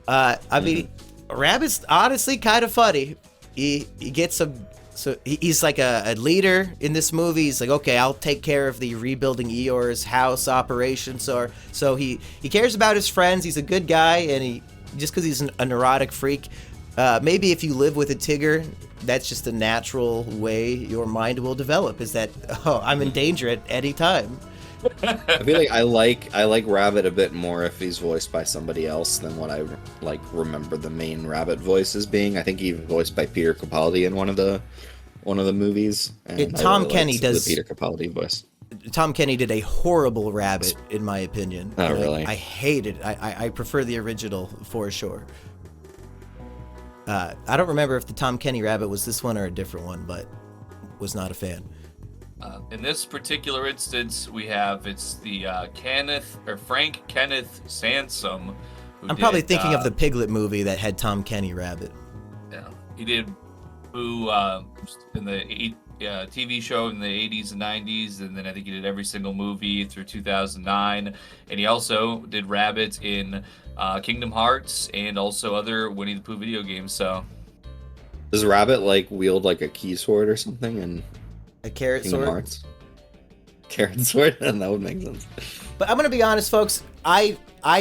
I mean, Rabbit's honestly kind of funny. He gets some... So he's like a leader in this movie. He's like, okay, I'll take care of the rebuilding Eeyore's house operation. So he cares about his friends. He's a good guy, and just because he's a neurotic freak, Maybe if you live with a Tigger, that's just a natural way your mind will develop. Is that I'm in danger at any time. I feel like I like Rabbit a bit more if he's voiced by somebody else than what I remember the main Rabbit voice as being. I think he was voiced by Peter Capaldi in one of the movies. And Tom Kenny does the Peter Capaldi voice. Tom Kenny did a horrible Rabbit, in my opinion. Oh, really? I hate it. I prefer the original for sure. I don't remember if the Tom Kenny Rabbit was this one or a different one, but was not a fan. In this particular instance, it's the Frank Kenneth Sansom. I'm probably thinking of the Piglet movie that had Tom Kenny Rabbit. Yeah, he did Boo in the TV show in the 80s and 90s, and then I think he did every single movie through 2009. And he also did Rabbit in Kingdom Hearts and also other Winnie the Pooh video games. So, does Rabbit wield a key sword or something? And a carrot Kingdom sword? Hearts? Carrot sword? And that would make sense. But I'm gonna be honest, folks. I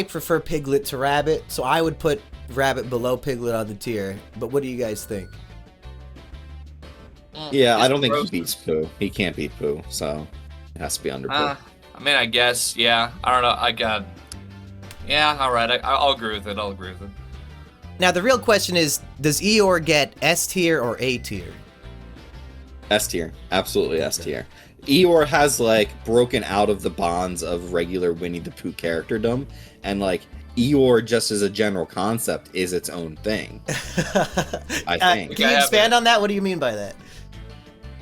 prefer Piglet to Rabbit, so I would put Rabbit below Piglet on the tier. But what do you guys think? Yeah, I don't think he beats Pooh. He can't beat Pooh, so it has to be under Pooh. I mean, I guess, yeah. I don't know. Yeah, all right. I'll agree with it. Now, the real question is, does Eeyore get S tier or A tier? S tier. Absolutely S tier. Eeyore has, broken out of the bonds of regular Winnie the Pooh characterdom, and, Eeyore, just as a general concept, is its own thing. I think. Can you expand on that? What do you mean by that?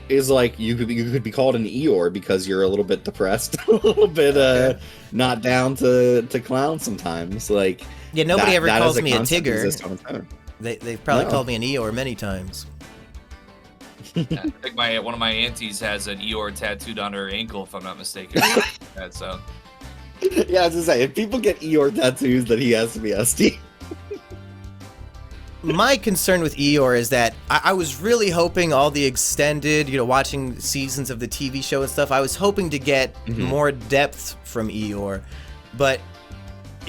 Is you could be called an Eeyore because you're a little bit depressed, a little bit not down to clown sometimes. Yeah, nobody ever calls me a Tigger. They've probably called me an Eeyore many times. I think one of my aunties has an Eeyore tattooed on her ankle, if I'm not mistaken. So. Yeah, I was gonna say, if people get Eeyore tattoos, then he has to be SD. My concern with Eeyore is that I was really hoping all the extended, watching seasons of the TV show and stuff, I was hoping to get more depth from Eeyore. But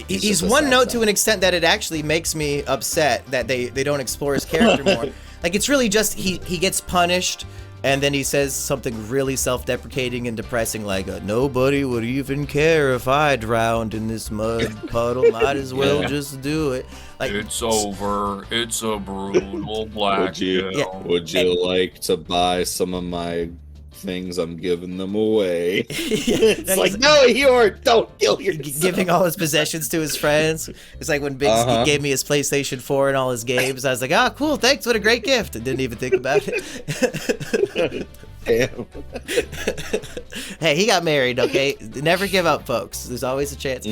he's one note to an extent that it actually makes me upset that they don't explore his character more. It's really just he gets punished, and then he says something really self-deprecating and depressing nobody would even care if I drowned in this mud puddle. Might as well just do it. It's over. It's a brutal blackmail. Would you like to buy some of my things? I'm giving them away. It's no, Eeyore, don't kill yourself. Giving all his possessions to his friends. It's like when Biggs gave me his PlayStation 4 and all his games. I was like, oh, cool, thanks, what a great gift. I didn't even think about it. Damn. Hey, he got married, okay? Never give up, folks. There's always a chance.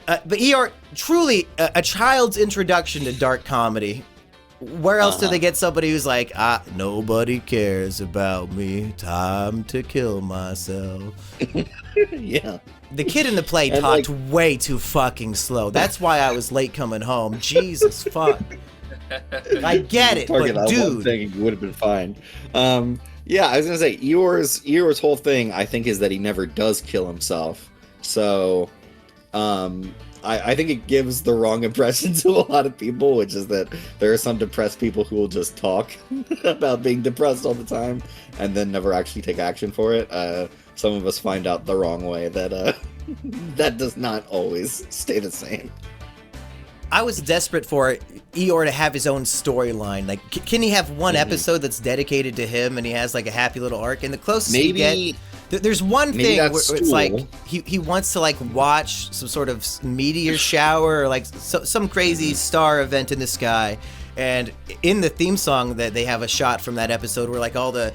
But Eeyore, truly a child's introduction to dark comedy. Where else do they get somebody who's like, nobody cares about me, time to kill myself? Yeah. The kid in the play talked way too fucking slow. That's why I was late coming home. Jesus fuck. I get it, but dude. One thing would have been fine. Yeah, I was gonna say, Eeyore's whole thing, I think, is that he never does kill himself. So, I think it gives the wrong impression to a lot of people, which is that there are some depressed people who will just talk about being depressed all the time and then never actually take action for it. Some of us find out the wrong way that that does not always stay the same. I was desperate for Eeyore to have his own storyline. Can he have one episode that's dedicated to him and he has a happy little arc? And the closest you get... There's one thing where it's he wants to watch some sort of meteor shower or some crazy star event in the sky, and in the theme song that they have a shot from that episode where all the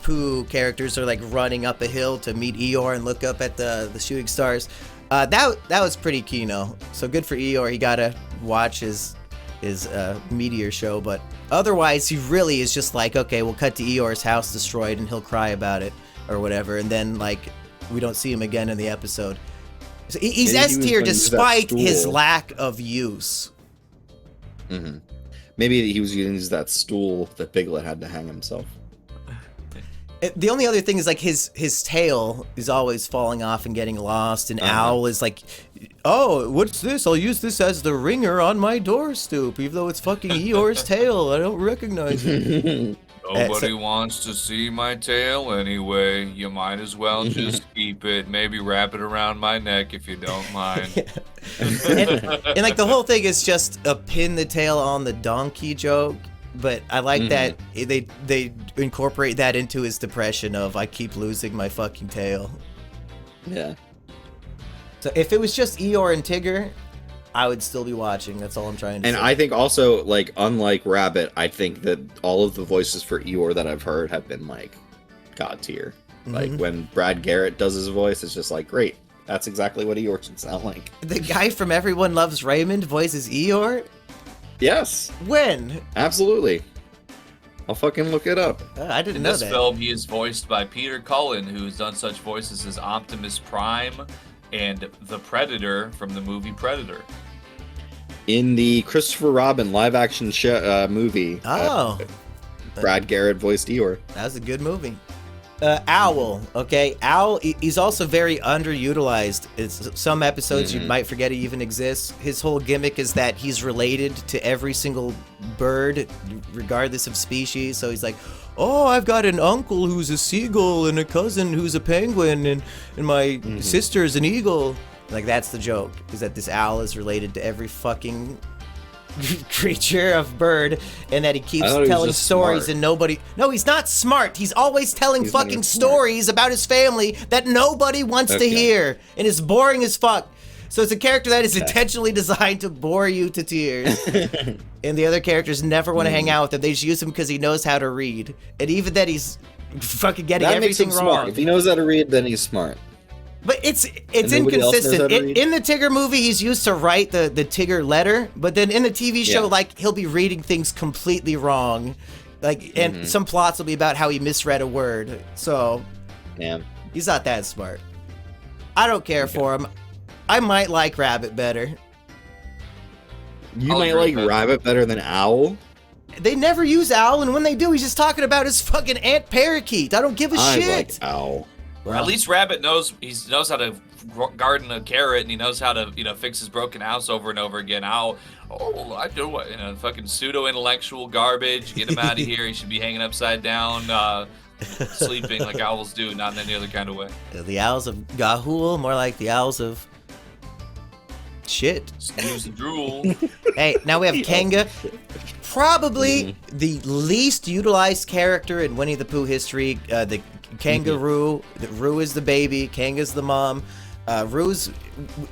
Pooh characters are running up a hill to meet Eeyore and look up at the shooting stars. That was pretty kino. So good for Eeyore. He gotta watch his meteor show, but otherwise he really is just okay, we'll cut to Eeyore's house destroyed and he'll cry about it or whatever, and then we don't see him again in the episode. So he's S tier despite his lack of use. Maybe he was using that stool that Piglet had to hang himself. The only other thing is like his tail is always falling off and getting lost, and Owl is like, oh, what's this? I'll use this as the ringer on my door stoop, even though it's fucking Eeyore's tail. I don't recognize it. Nobody wants to see my tail anyway. You might as well just keep it. Maybe wrap it around my neck if you don't mind. and like the whole thing is just a pin the tail on the donkey joke. But I like that they incorporate that into his depression of I keep losing my fucking tail. Yeah. So if it was just Eeyore and Tigger, I would still be watching. That's all I'm trying to say. And I think also, like, unlike Rabbit, I think that all of the voices for Eeyore that I've heard have been, like, God tier. Like, when Brad Garrett does his voice, it's just like, great. That's exactly what Eeyore should sound like. The guy from Everyone Loves Raymond voices Eeyore? Yes. When? Absolutely. I'll fucking look it up. I didn't know that. In this film, he is voiced by Peter Cullen, who's done such voices as Optimus Prime and the Predator from the movie Predator. In the Christopher Robin live-action movie, Brad Garrett voiced Eeyore. That was a good movie. Owl, okay? Owl, he's also very underutilized. It's some episodes you might forget he even exists. His whole gimmick is that he's related to every single bird, regardless of species. So he's like, oh, I've got an uncle who's a seagull and a cousin who's a penguin and my sister's an eagle. Like, that's the joke, is that this owl is related to every fucking creature of bird, and that he keeps telling stories smart. and nobody... No, he's not smart. He's always telling fucking stories about his family that nobody wants to hear, and it's boring as fuck. So it's a character that is intentionally designed to bore you to tears. And the other characters never want to hang out with him. They just use him because he knows how to read. And even then, he's fucking getting everything wrong. Smart. If he knows how to read, then he's smart. But it's inconsistent. In the Tigger movie, he's used to write the Tigger letter, but then in the TV show, like, he'll be reading things completely wrong. Like, and some plots will be about how he misread a word. So, he's not that smart. I don't care for him. I might like Rabbit better. You might like Rabbit better than Owl? They never use Owl, and when they do, he's just talking about his fucking Aunt Parakeet. I don't give a shit. I like Owl. Well, at least Rabbit knows how to garden a carrot, and he knows how to fix his broken house over and over again. I do what fucking pseudo-intellectual garbage. Get him out of here. He should be hanging upside down, sleeping like owls do, not in any other kind of way. The owls of Gahul, more like the owls of shit. Snooze and drool. Hey, now we have Kanga. Probably the least utilized character in Winnie the Pooh history. The kangaroo. Roo is the baby. Kanga's the mom.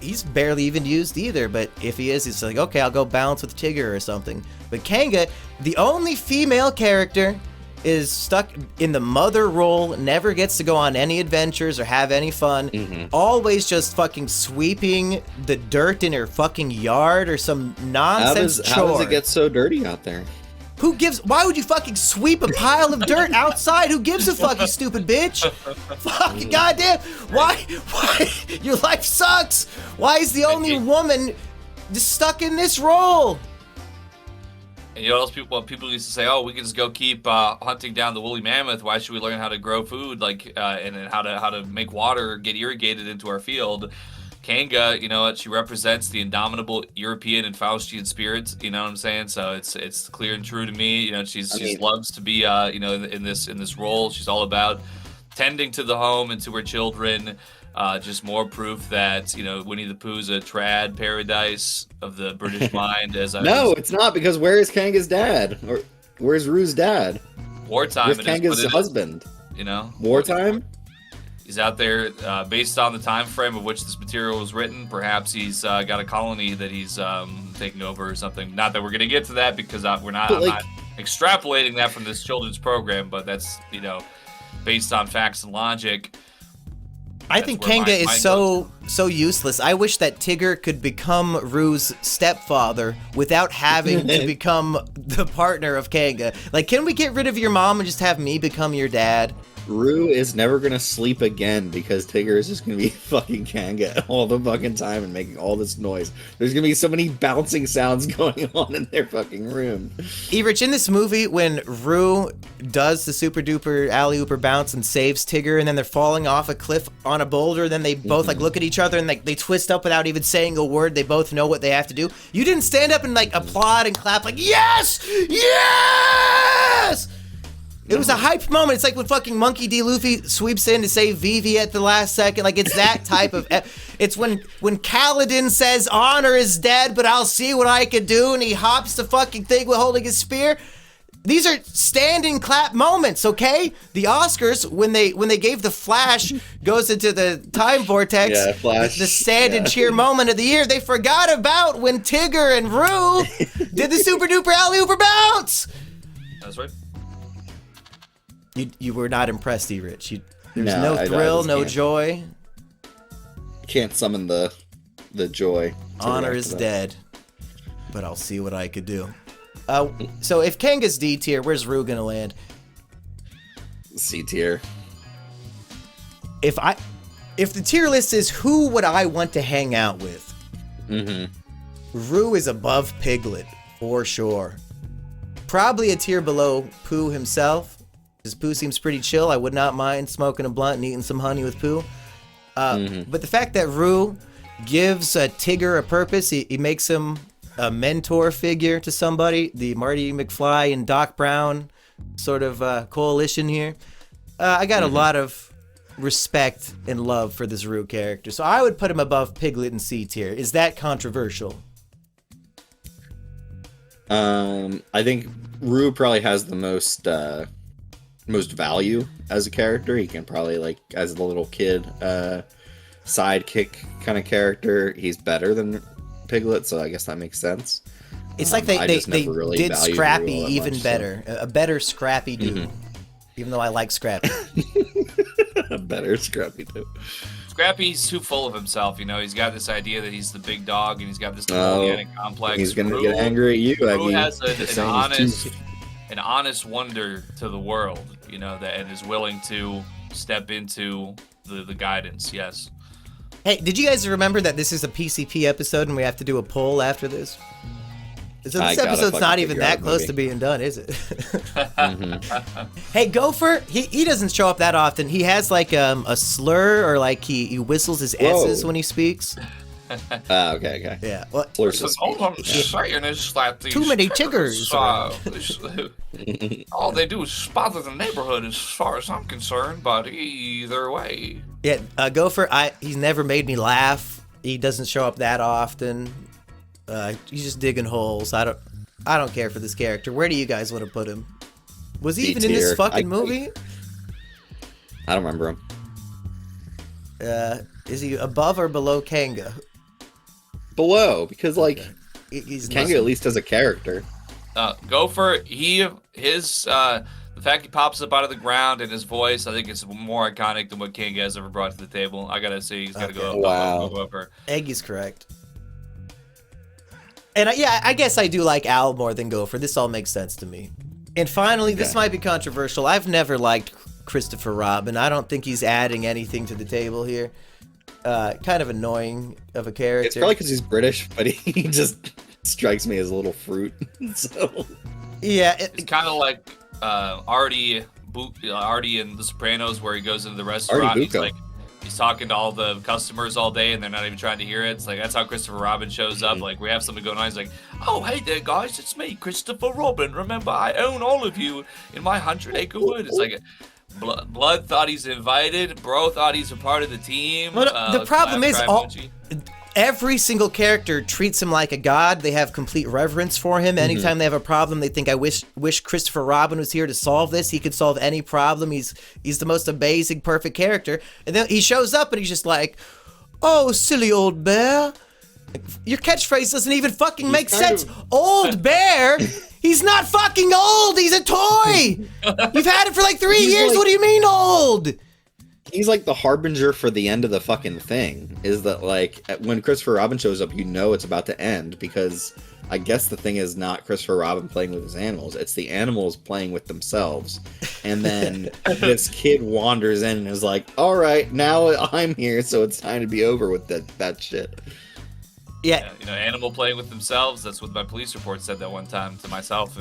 He's barely even used either, but if he is, he's like, okay, I'll go bounce with Tigger or something. But Kanga, the only female character, is stuck in the mother role, never gets to go on any adventures or have any fun, always just fucking sweeping the dirt in her fucking yard or some nonsense chore. How does it get so dirty out there? Why would you fucking sweep a pile of dirt outside? Who gives a fuck, you stupid bitch? Fucking goddamn, why, your life sucks. Why is the only woman just stuck in this role? And you know what else people used to say, oh, we can just go keep hunting down the woolly mammoth. Why should we learn how to grow food, and how to make water get irrigated into our field? Kanga, you know what? She represents the indomitable European and Faustian spirit. You know what I'm saying? So it's clear and true to me. You know, she loves to be in this role. She's all about tending to the home and to her children. Just more proof that Winnie the Pooh's a trad paradise of the British mind. It's not, because where is Kanga's dad? Or where's Rue's dad? Wartime. Where's Kanga's husband? Wartime. He's out there based on the time frame of which this material was written. Perhaps he's got a colony that he's taking over or something. Not that we're going to get to that, because I'm not extrapolating that from this children's program, but that's based on facts and logic. I think Kanga is so useless. I wish that Tigger could become Rue's stepfather without having to become the partner of Kanga. Like, can we get rid of your mom and just have me become your dad? Rue is never gonna sleep again because Tigger is just gonna be fucking Kanga all the fucking time and making all this noise. There's gonna be so many bouncing sounds going on in their fucking room. Rich, in this movie, when Rue does the super duper alley ooper bounce and saves Tigger, and then they're falling off a cliff on a boulder, then they both like look at each other and like they twist up without even saying a word. They both know what they have to do. You didn't stand up and like applaud and clap like yes, yes. It was a hype moment. It's like when fucking Monkey D. Luffy sweeps in to save Vivi at the last second. Like, it's that type of... It's when Kaladin says, honor is dead, but I'll see what I can do, and he hops the fucking thing with holding his spear. These are standing clap moments, okay? The Oscars, when they gave the Flash goes into the time vortex, the stand and cheer moment of the year, they forgot about when Tigger and Rue did the super duper alley ooper bounce. That's right. You were not impressed, E-Rich. There's no thrill, no joy. You can't summon the joy. Honor is dead, but I'll see what I could do. So if Kanga's D tier, where's Rue gonna land? C tier. If the tier list is who would I want to hang out with, Rue is above Piglet for sure. Probably a tier below Pooh himself. Pooh seems pretty chill. I would not mind smoking a blunt and eating some honey with Pooh. But the fact that Rue gives Tigger a purpose, he makes him a mentor figure to somebody, the Marty McFly and Doc Brown sort of coalition here. I got a lot of respect and love for this Rue character. So I would put him above Piglet and C tier. Is that controversial? I think Rue probably has the most value as a character. He can probably, like, as the little kid sidekick kind of character, he's better than Piglet, so I guess that makes sense. It's like they really did Scrappy even much, better. So. A better Scrappy dude. Even though I like Scrappy. A better Scrappy dude. Scrappy's too full of himself, you know. He's got this idea that he's the big dog, and he's got this Napoleonic complex. He's gonna get angry at you. Rue has an honest wonder to the world, you know, and is willing to step into the guidance. Yes. Hey, did you guys remember that this is a PCP episode and we have to do a poll after this? So this episode's not even that close to being done, is it? Hey, Gopher, he doesn't show up that often. He has like a slur, or like he whistles his S's when he speaks. Okay. Yeah. Well, all I'm saying is that these too many Tiggers. All they do is bother the neighborhood, as far as I'm concerned. But either way, yeah, Gopher. He's never made me laugh. He doesn't show up that often. He's just digging holes. I don't care for this character. Where do you guys want to put him? Was he even in this fucking movie? I don't remember him. Is he above or below Kanga? Below, because like he's Kanga at least has a character. Gopher, the fact he pops up out of the ground and his voice, I think it's more iconic than what Kanga has ever brought to the table. I gotta say, he's gotta go up. Gopher. Eggy's correct. And I guess I do like Al more than Gopher. This all makes sense to me. And finally, this might be controversial. I've never liked Christopher Robin. I don't think he's adding anything to the table here. Kind of annoying of a character. It's probably because he's British, but he just strikes me as a little fruit. So yeah, it's kind of like Artie in The Sopranos, where he goes into the restaurant. He's talking to all the customers all day, and they're not even trying to hear it. It's like that's how Christopher Robin shows up. Like, we have something going on. He's like, "Oh, hey there, guys, it's me, Christopher Robin. Remember, I own all of you in my 100-acre wood." It's like Blood thought he's invited. Bro thought he's a part of the team. Well, the problem is every single character treats him like a god. They have complete reverence for him. Anytime they have a problem, they think, I wish Christopher Robin was here to solve this. He could solve any problem. He's the most amazing, perfect character. And then he shows up and he's just like, "Oh, silly old bear." Your catchphrase doesn't even fucking make sense. Old bear? He's not fucking old. He's a toy. You've had it for like 3 years. What do you mean old? He's like the harbinger for the end of the fucking thing. Is that like when Christopher Robin shows up, you know it's about to end, because I guess the thing is not Christopher Robin playing with his animals. It's the animals playing with themselves. And then this kid wanders in and is like, all right, now I'm here, so it's time to be over with that shit. Yeah. Animal playing with themselves. That's what my police report said that one time to myself.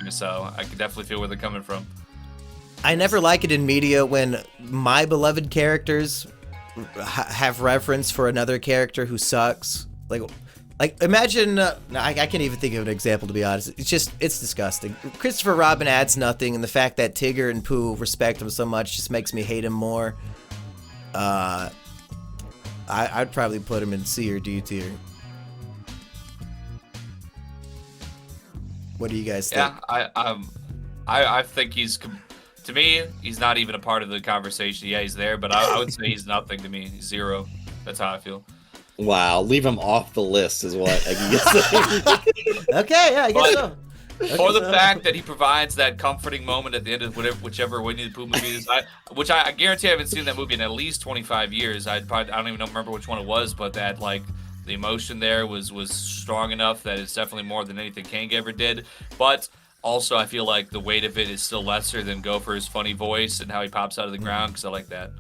So I can definitely feel where they're coming from. I never like it in media when my beloved characters have reference for another character who sucks. Like imagine, I can't even think of an example, to be honest. It's disgusting. Christopher Robin adds nothing, and the fact that Tigger and Pooh respect him so much just makes me hate him more. I'd probably put him in C or D tier. What do you guys think? Yeah, I think to me, he's not even a part of the conversation. Yeah, he's there, but I would say he's nothing to me. He's zero. That's how I feel. Wow, leave him off the list is what Eggy is saying. Okay, yeah, I guess so. Or the fact that he provides that comforting moment at the end of whichever Winnie the Pooh movie is, which I guarantee I haven't seen that movie in at least 25 years. I don't even remember which one it was, but that like the emotion there was strong enough that it's definitely more than anything Kang ever did. But also, I feel like the weight of it is still lesser than Gopher's funny voice and how he pops out of the ground, because I like that.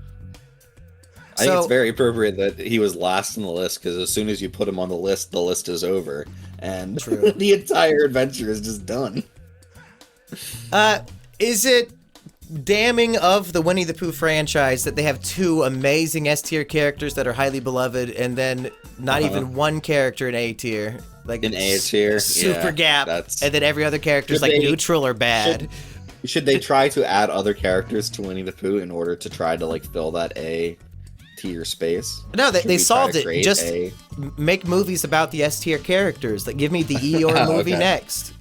I think it's very appropriate that he was last on the list, because as soon as you put him on the list is over. And the entire adventure is just done. Is it damning of the Winnie the Pooh franchise that they have two amazing S tier characters that are highly beloved, and then not even one character in A tier? Like in A tier, super gap, and then every other character is like neutral or bad. Should they try to add other characters to Winnie the Pooh in order to try to like fill that A tier space? No, they solved it. Just make movies about the S tier characters. Like, give me the Eeyore movie next.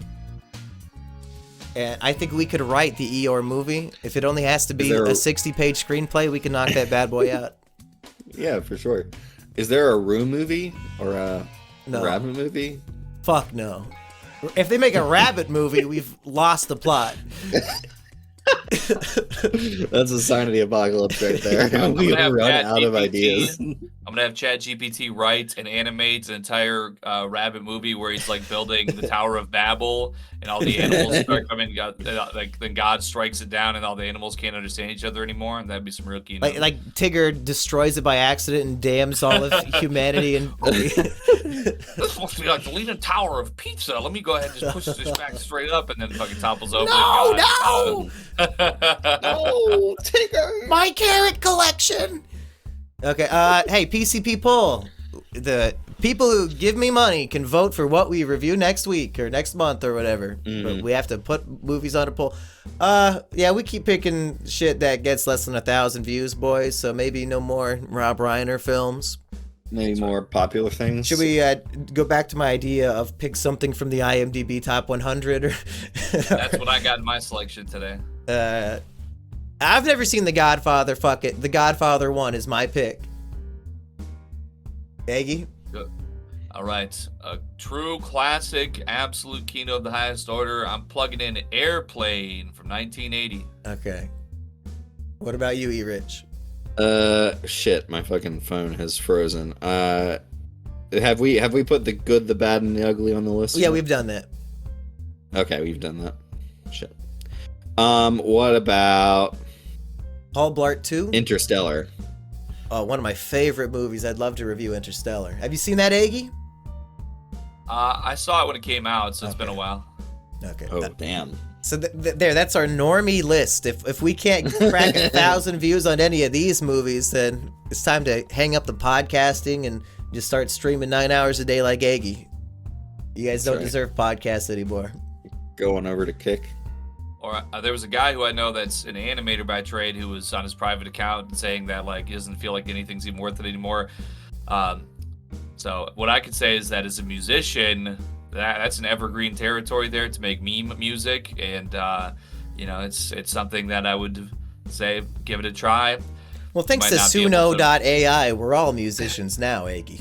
And I think we could write the Eeyore movie. If it only has to be a 60-page screenplay, we can knock that bad boy out. Yeah, for sure. Is there a Roo movie or a Rabbit movie? Fuck no. If they make a Rabbit movie, we've lost the plot. That's a sign of the apocalypse right there. We run out of ideas. I'm gonna have ChatGPT write and animate an entire Rabbit movie where he's like building the Tower of Babel, and all the animals start coming. Then God strikes it down, and all the animals can't understand each other anymore, and that'd be some real key. Like Tigger destroys it by accident and damns all of humanity. And this must be like the Leaning Tower of Pizza. Let me go ahead and just push this back straight up, and then fucking topples over. No! No, Tigger! My carrot collection! Okay, hey, PCP poll. The people who give me money can vote for what we review next week or next month or whatever. But we have to put movies on a poll. Yeah, we keep picking shit that gets less than 1,000 views, boys, so maybe no more Rob Reiner films. Maybe more popular things. Should we go back to my idea of pick something from the IMDb Top 100? That's what I got in my selection today. I've never seen The Godfather. Fuck it. The Godfather 1 is my pick. Eggy? Good. All right. A true classic, absolute kino of the highest order. I'm plugging in Airplane from 1980. Okay. What about you, E-Rich? Shit, my fucking phone has frozen. Have we put the good, the bad, and the ugly on the list? Yeah, we've done that. Okay, we've done that. Shit. What about Paul Blart 2? Interstellar. Oh, one of my favorite movies. I'd love to review Interstellar. Have you seen that, Eggy? I saw it when it came out, so it's been a while. Okay. Oh, damn. So that's our normie list. If we can't crack 1,000 views on any of these movies, then it's time to hang up the podcasting and just start streaming 9 hours a day like Eggy. You guys don't deserve podcasts anymore. Going over to Kick. Or there was a guy who I know that's an animator by trade who was on his private account saying that like he doesn't feel like anything's even worth it anymore. So what I could say is that as a musician, that's an evergreen territory there to make meme music, and it's something that I would say give it a try. Well, thanks to Suno.ai, we're all musicians now, Eggy.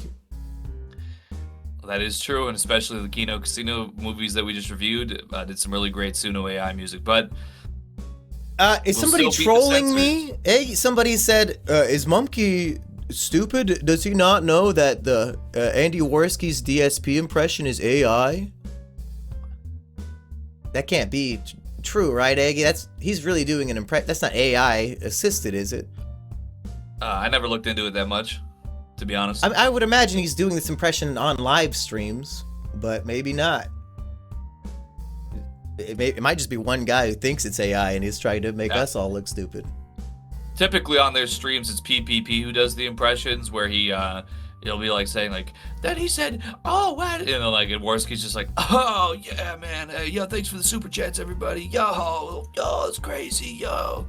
That is true, and especially the Kino Casino movies that we just reviewed did some really great Suno AI music. But is somebody trolling me? Hey, somebody said, "Is Mumkey stupid? Does he not know that the Andy Worski's DSP impression is AI?" That can't be. true, right, Eggy? He's really doing an impression. That's not AI assisted, is it? I never looked into it that much, to be honest. I would imagine he's doing this impression on live streams, but maybe not. It might just be one guy who thinks it's AI and he's trying to make us all look stupid. Typically on their streams, it's PPP who does the impressions, where he'll be like saying like, then he said, oh, what? Like, and Worski's just like, oh, yeah, man. Yo, thanks for the super chats, everybody. Yo, it's crazy, yo.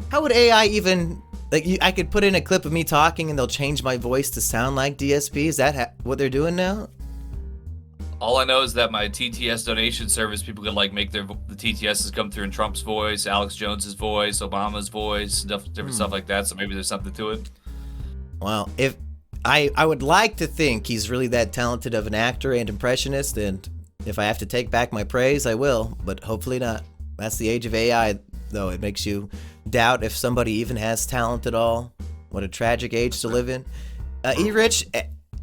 How would AI even, like, I could put in a clip of me talking and they'll change my voice to sound like DSP? Is that what they're doing now? All I know is that my TTS donation service, people could like make the TTSs come through in Trump's voice, Alex Jones's voice, Obama's voice, different stuff like that. So maybe there's something to it. Well, if I would like to think he's really that talented of an actor and impressionist, and if I have to take back my praise, I will, but hopefully not. That's the age of AI, though. It makes you doubt if somebody even has talent at all. What a tragic age to live in. E-Rich,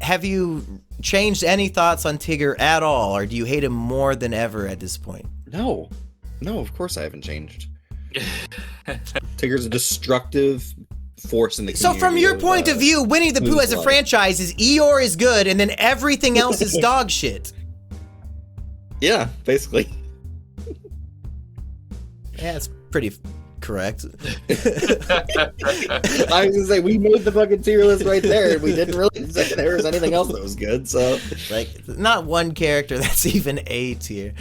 have you changed any thoughts on Tigger at all, or do you hate him more than ever at this point? No, of course I haven't changed. Tigger's a destructive force in the community. So from your point of view, Winnie the Pooh as a franchise is Eeyore is good, and then everything else is dog shit. Yeah, basically. Yeah, it's pretty correct. I was gonna say, we made the fucking tier list right there, and we didn't really say there was anything else that was good, so. Like, not one character that's even A tier.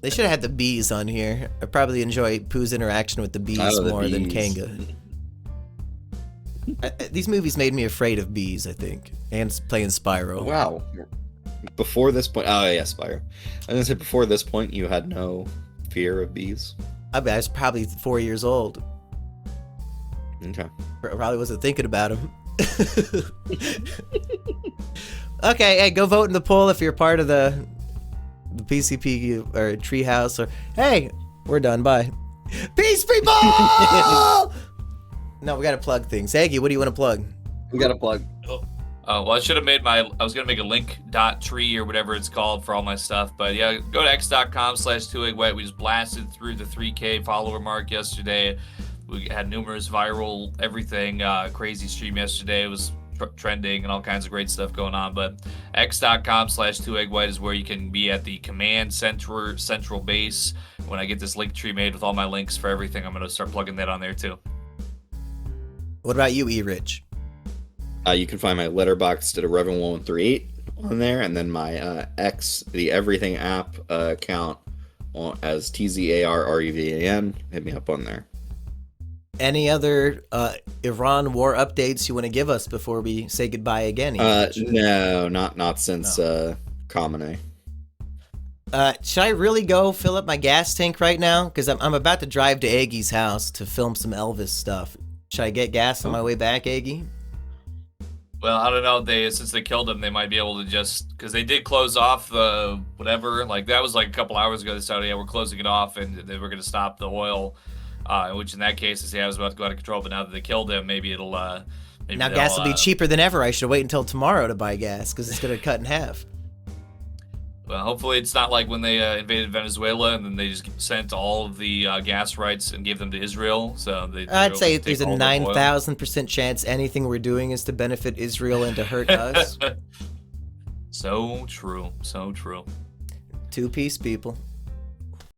They should have had the bees on here. I probably enjoy Pooh's interaction with the bees more than Kanga. These movies made me afraid of bees, I think, and playing Spyro. Wow. Before this point, oh yeah, Spyro. I was gonna say, before this point, you had no fear of bees? I was probably 4 years old. Okay. Probably wasn't thinking about him. Okay, hey, go vote in the poll if you're part of the PCP or Treehouse, or hey, we're done. Bye. Peace, people. No, we gotta plug things. Eggy, what do you want to plug? We gotta plug. Well, I should have made I was going to make a link.tree or whatever it's called for all my stuff. But yeah, go to x.com/2eggwet. We just blasted through the 3K follower mark yesterday. We had numerous viral everything, crazy stream yesterday. It was trending and all kinds of great stuff going on. But x.com/2eggwet is where you can be at the command central base. When I get this link tree made with all my links for everything, I'm going to start plugging that on there too. What about you, E-Rich? You can find my Letterboxd at Revan138 on there, and then my X, the Everything app account as TZARREVAN. Hit me up on there. Any other Iran war updates you want to give us before we say goodbye again? No, not since Khamenei. Should I really go fill up my gas tank right now? Because I'm about to drive to Eggy's house to film some Elvis stuff. Should I get gas on my way back, Eggy? Well, I don't know. Since they killed him, they might be able to because they did close off the whatever. Like that was like a couple hours ago. They started, yeah, we're closing it off, and they were going to stop the oil. Which in that case, I was about to go out of control. But now that they killed him, maybe it'll. Now gas will be cheaper than ever. I should wait until tomorrow to buy gas because it's going to cut in half. Well, hopefully it's not like when they invaded Venezuela and then they just sent all of the gas rights and gave them to Israel. So I'd say there's a 9,000% chance anything we're doing is to benefit Israel and to hurt us. So true. So true. Two-piece people.